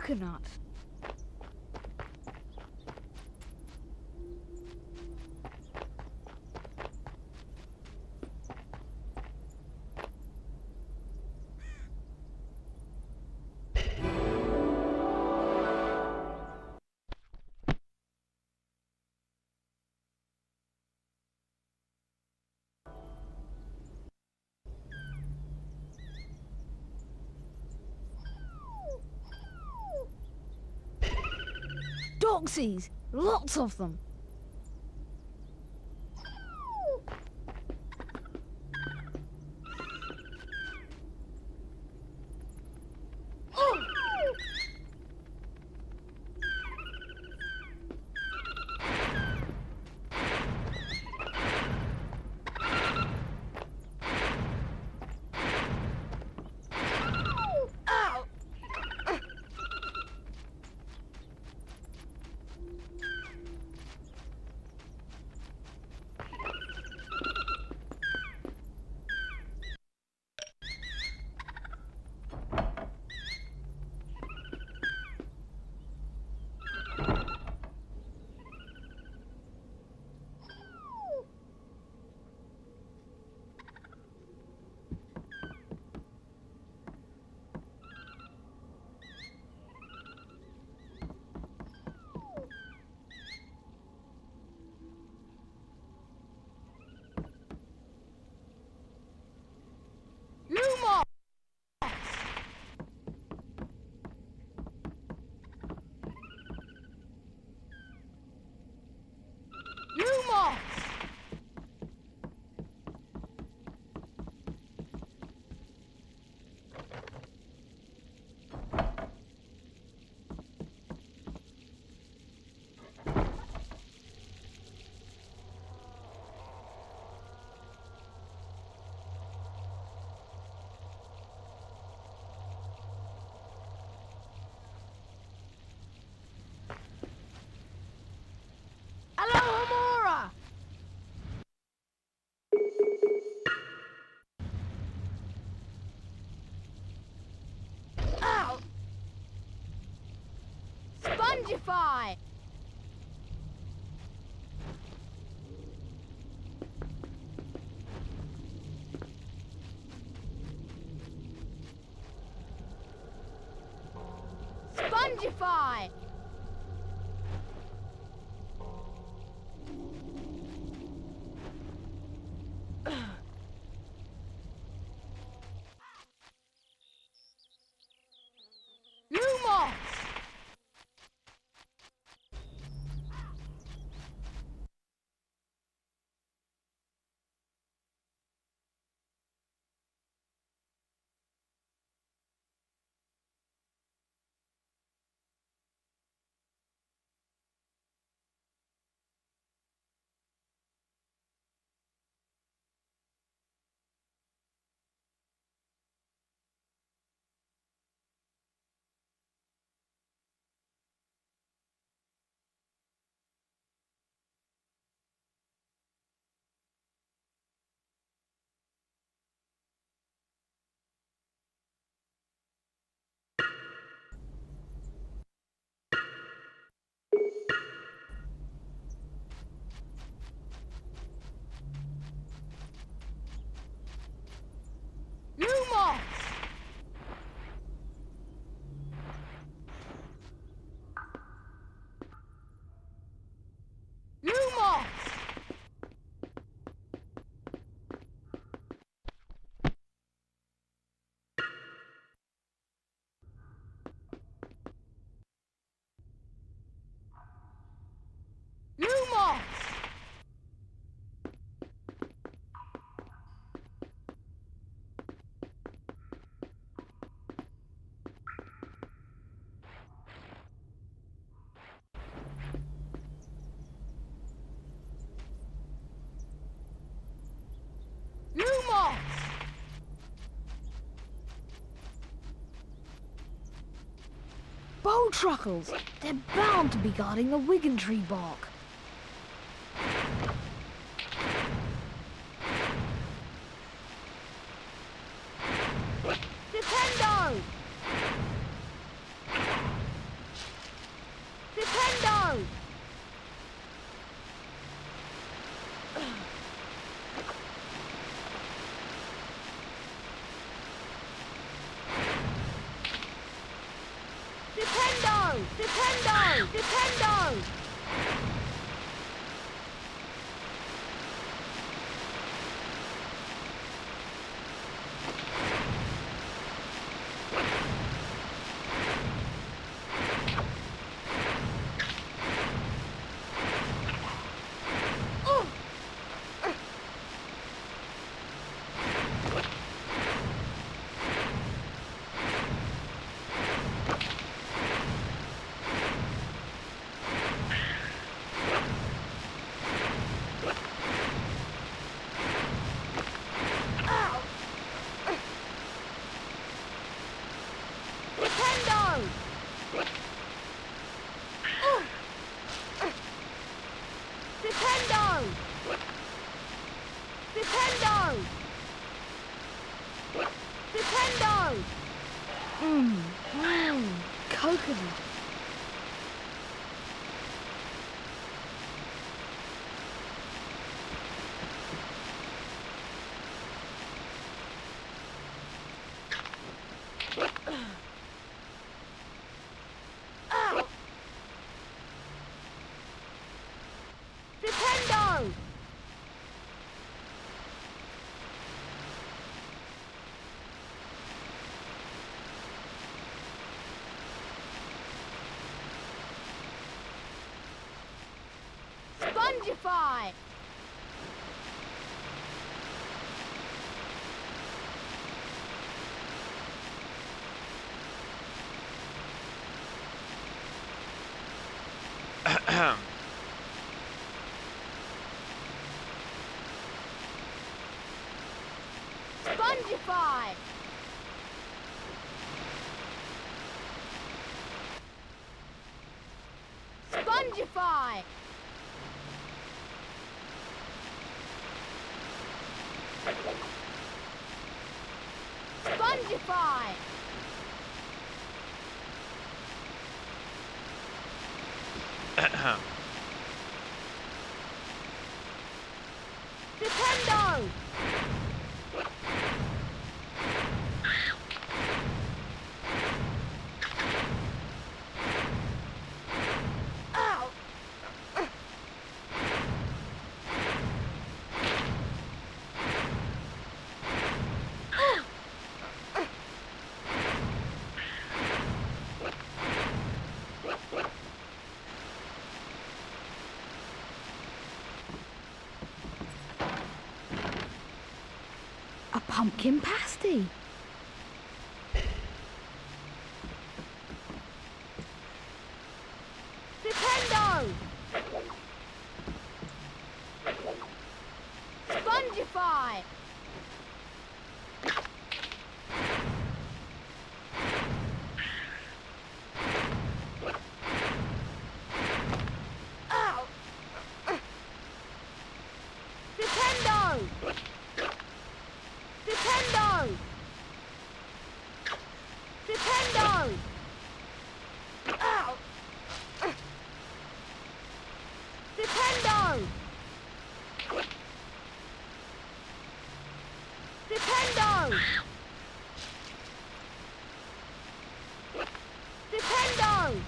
coconut. Doxies! Lots of them! Spongify! Spongify! Lumos! Lumos! Lumos! Lumos! Lumos! Bow truckles! They're bound to be guarding the Wigan Tree bark. Nintendo! Flipendo! Flipendo! Coconut. Flipendo! Spongify! Spongify! Spongify! Spongify! Flipendo! Ow! A pumpkin pasty. Flipendo! Spongify! Ow! Flipendo! Flipendo! Flipendo! Ow! Flipendo! Flipendo! Flipendo!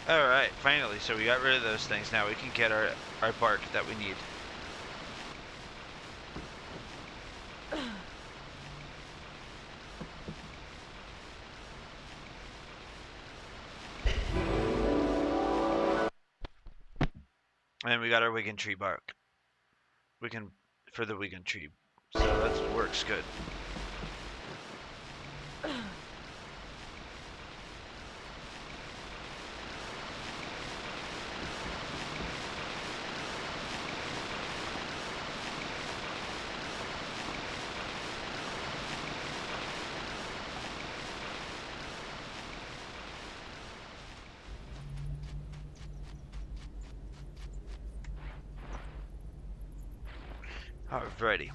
Alright, finally. So we got rid of those things. Now we can get our bark that we need. And we got our Wigan tree bark. We can, for the Wigan tree. So that works good. Alrighty.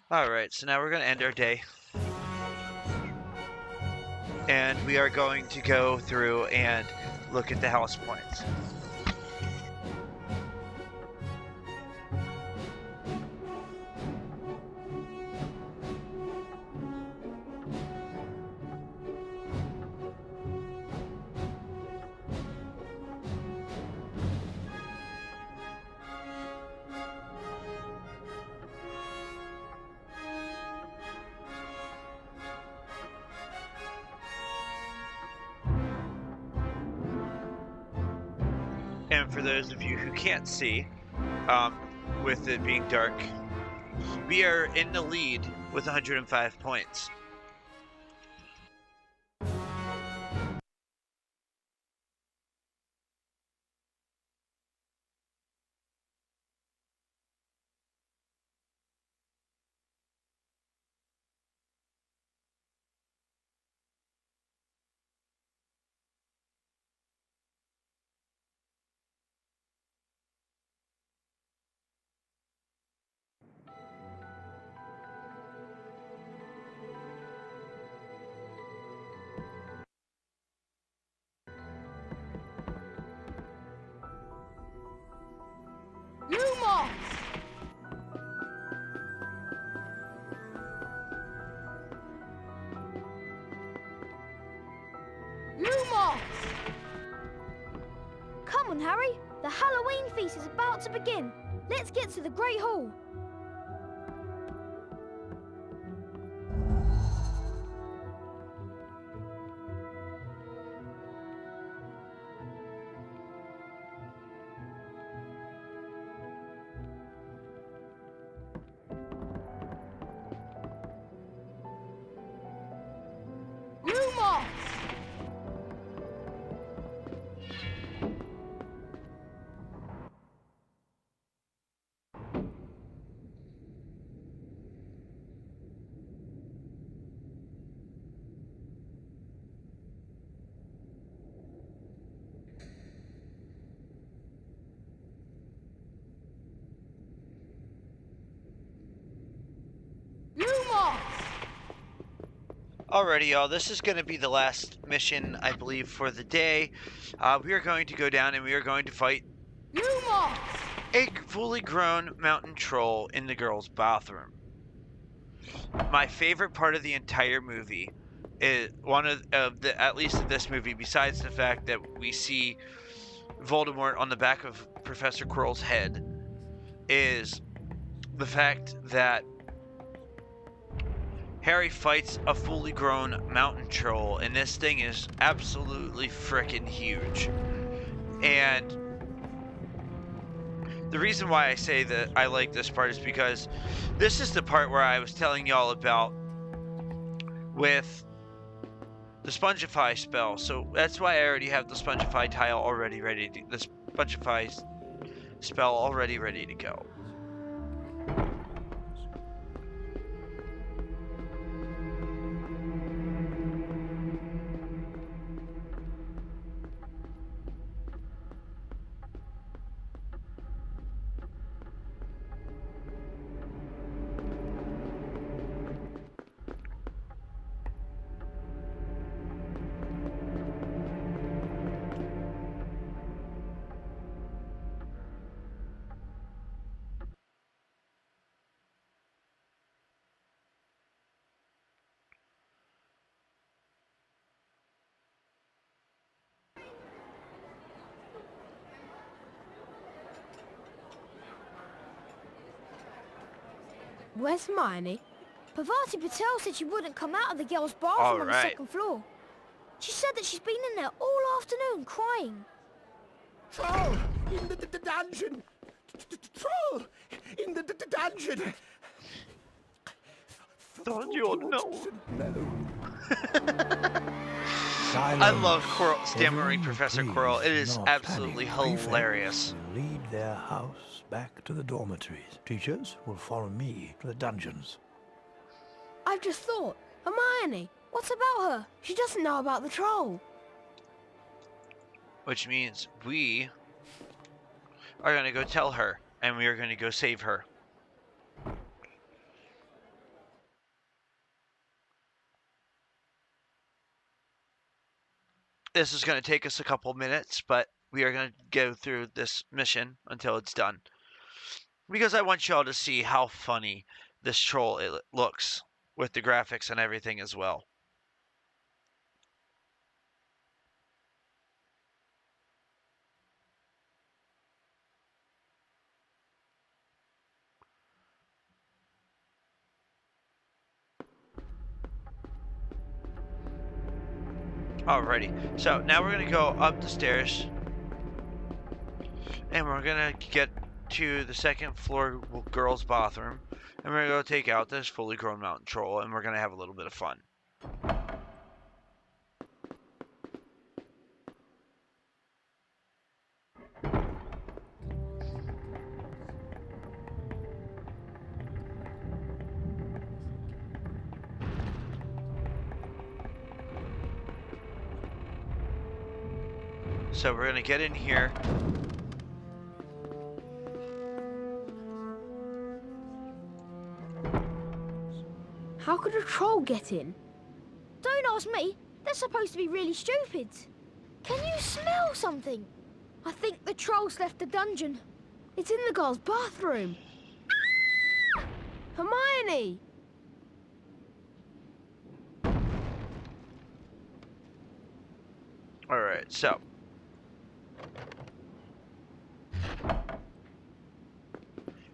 Alright, so now we're going to end our day. And we are going to go through and look at the house points. And for those of you who can't see, with it being dark, we are in the lead with 105 points. Lumos! Lumos! Come on, Harry. The Halloween feast is about to begin. Let's get to the Great Hall. Lumos! Lumos! Alrighty, y'all, this is going to be the last mission, I believe, for the day. We are going to go down and we are going to fight Lumos! a fully grown mountain troll in the girls' bathroom. My favorite part of the entire movie is one of the, at least of this movie, besides the fact that we see Voldemort on the back of Professor Quirrell's head, is the fact that Harry fights a fully grown mountain troll, and this thing is absolutely frickin' huge. And the reason why I say that I like this part is because this is the part where I was telling y'all about with the Spongify spell. So that's why I already have the Spongify tile already ready to, the Spongify spell already ready to go. Where's Hermione? Pavati Patel said she wouldn't come out of the girls' bathroom on the second floor. She said that she's been in there all afternoon crying. Troll in the dungeon! Troll in the dungeon! Don't you know? No. I love stammering Professor Quirrell. It is absolutely hilarious. Lead their house back to the dormitories. Teachers will follow me to the dungeons. I've just thought, Hermione, what's about her? She doesn't know about the troll. Which means we are going to go tell her, and we are going to go save her. this is going to take us a couple minutes, but we are going to go through this mission until it's done. Because I want y'all to see how funny this troll looks with the graphics and everything as well. Alrighty, so now we're gonna go up the stairs and we're gonna get to the second floor girls' bathroom and we're gonna go take out this fully grown mountain troll and we're gonna have a little bit of fun. So we're gonna get in here. How could a troll get in? Don't ask me. They're supposed to be really stupid. Can you smell something? I think the troll's left the dungeon. It's in the girls' bathroom. Hermione! Alright, so.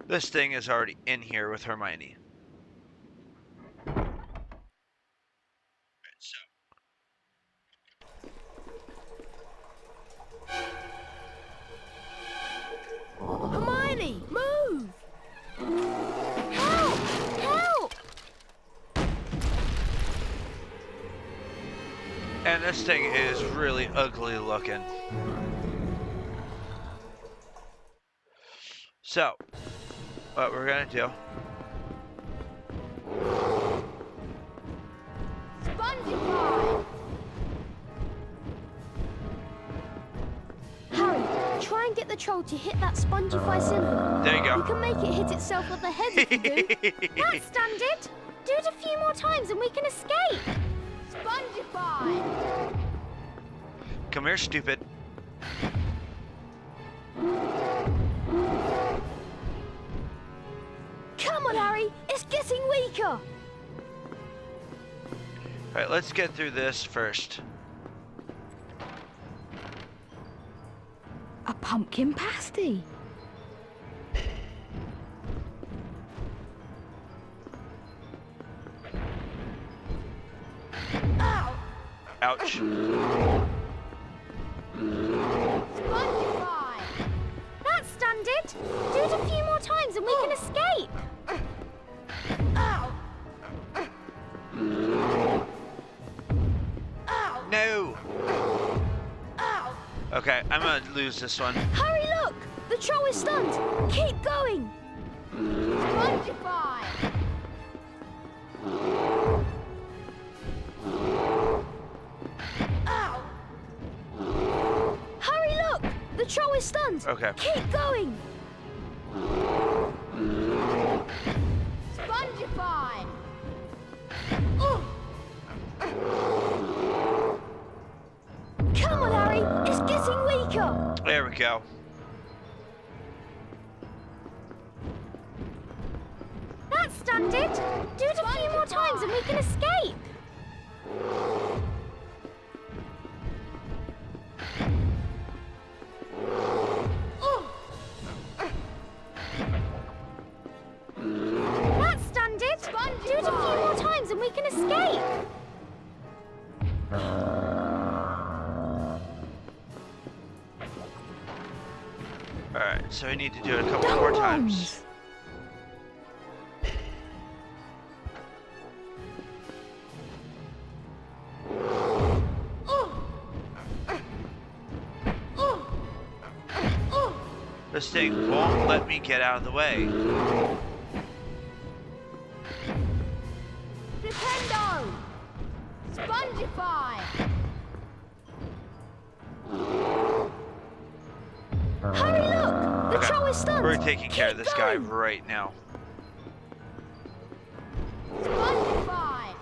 This thing is already in here with Hermione. Hermione, move! Help! Help! And this thing is really ugly looking. So, what we're gonna do. Spongify! Harry, try and get the troll to hit that Spongify symbol. There you go. You can make it hit itself with the head if you do. That's standard. Do it a few more times and we can escape. Spongify! Come here, stupid. Come on, Harry! It's getting weaker! Alright, let's get through this first. A pumpkin pasty. Ow! Ouch. Spongify! That's standard. Do it a few more times and we can escape. Ow! No! Ow! Okay, I'm gonna lose this one. Hurry, look! The troll is stunned! Keep going! Spongify! Ow! Hurry, look! The troll is stunned! Okay. Keep going! Spongify! Come on, Harry! It's getting weaker! There we go. That's standard. Do it a few more times and we can escape. That's standard. Do it a few more times and we can escape. Alright, so we need to do it a couple more times. This thing won't let me get out of the way. Dependo! Spongify! Hurry, look! The troll is stunned! We're taking care of Keep this guy going. right now. Spongify!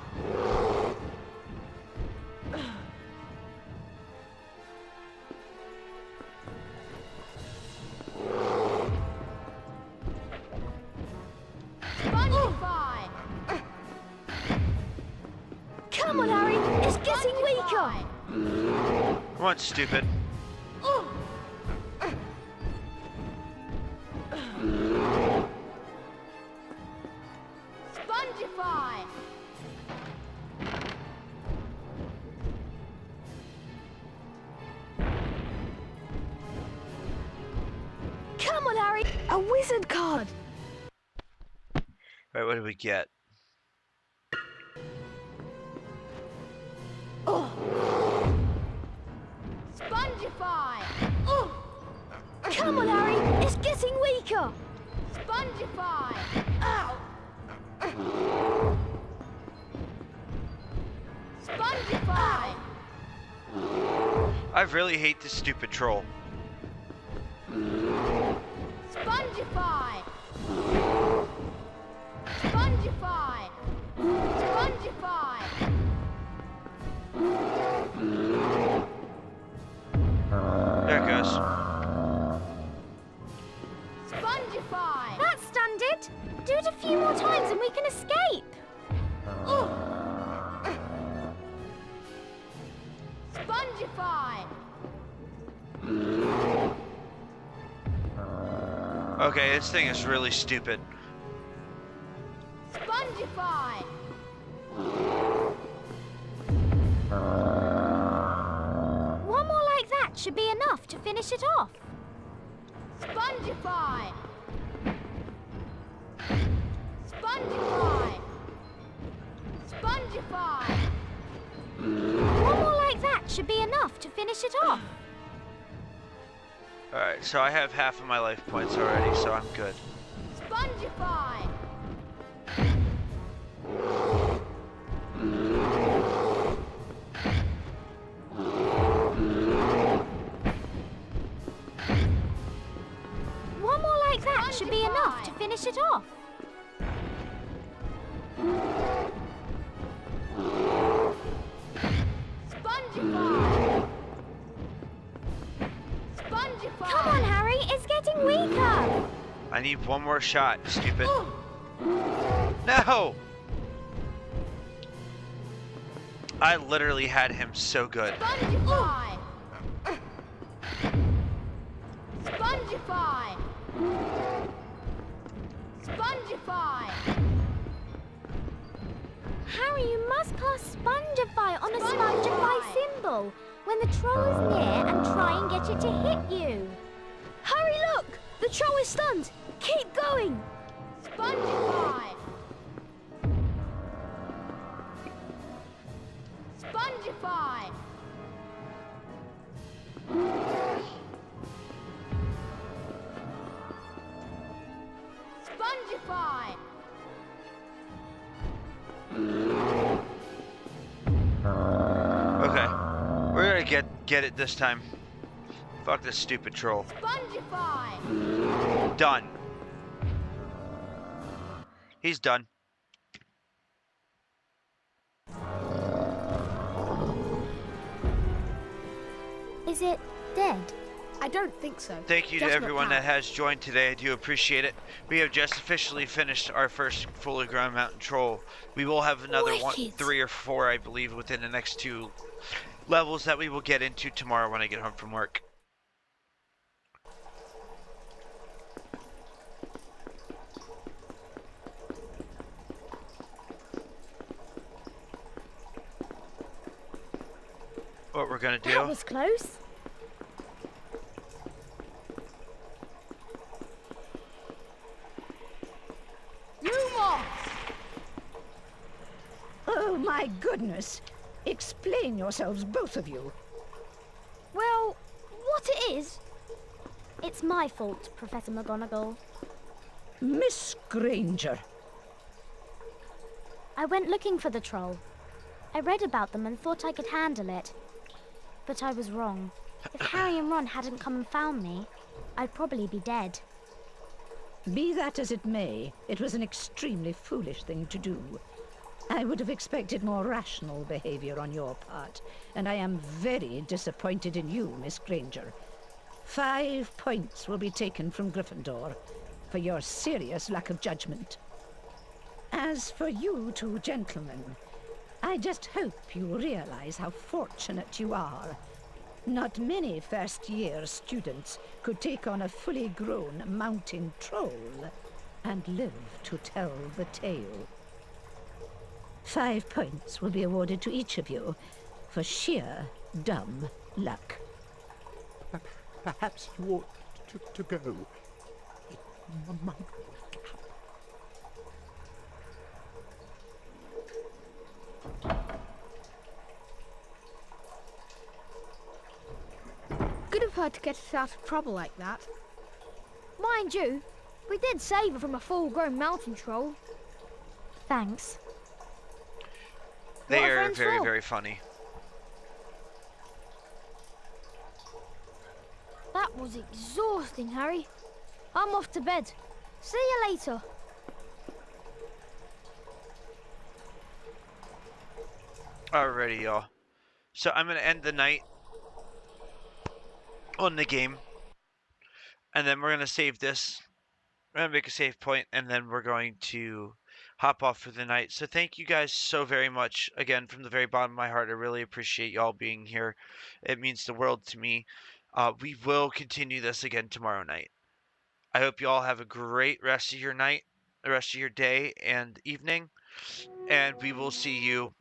Weaker! Come on, stupid. Spongify! Come on, Harry! A wizard card! Right, what do we get? Spongify! Come on, Harry! It's getting weaker! Spongify! Ow! Spongify! I really hate this stupid troll. Spongify! Spongify! Spongify! There it goes. Spongify! That stunned it. Do it a few more times and we can escape. Spongify! Okay, this thing is really stupid. Spongify! One more like that should be enough to finish it off. Spongify! Spongify! Spongify! One more like that should be enough to finish it off. Alright, so I have half of my life points already, so I'm good. Spongify! One more like that should be enough to finish it off. Spongify! Spongify! Come on, Harry, it's getting weaker. I need one more shot, stupid. No! I literally had him so good. Spongify! Spongify! Spongify! Harry, you must cast Spongify on a Spongify symbol when the troll is near and try and get it to hit you. Harry, look! The troll is stunned! Keep going! Spongify! Spongify! Spongify! Okay. We're gonna get it this time. Fuck this stupid troll. Spongify! Done. He's done. Is it dead? I don't think so. Thank you to Just not everyone now. that has joined today. I do appreciate it. We have just officially finished our first fully grown mountain troll. We will have another one, Wicked. 3 or 4, I believe, within the next 2 levels that we will get into tomorrow when I get home from work. What we're gonna do? That was close. Lumos! Oh, my goodness. Explain yourselves, both of you. Well, what it is? It's my fault, Professor McGonagall. Miss Granger. I went looking for the troll. I read about them and thought I could handle it. But I was wrong. If Harry and Ron hadn't come and found me, I'd probably be dead. Be that as it may, it was an extremely foolish thing to do. I would have expected more rational behavior on your part, and I am very disappointed in you, Miss Granger. 5 points will be taken from Gryffindor for your serious lack of judgment. As for you two gentlemen, I just hope you realize how fortunate you are. Not many first-year students could take on a fully grown mountain troll and live to tell the tale. 5 points will be awarded to each of you for sheer dumb luck. Perhaps you ought to go. Monk. Good of her to get us out of trouble like that. Mind you, we did save her from a full-grown mountain troll. Thanks. They What are are friends very, for? very funny. That was exhausting, Harry. I'm off to bed. See you later. Alrighty, y'all. So I'm going to end the night on the game. And then we're going to save this. We're going to make a save point, and then we're going to hop off for the night. So thank you guys so very much. Again, from the very bottom of my heart, I really appreciate y'all being here. It means the world to me. We will continue this again tomorrow night. I hope you all have a great rest of your night, the rest of your day and evening. And we will see you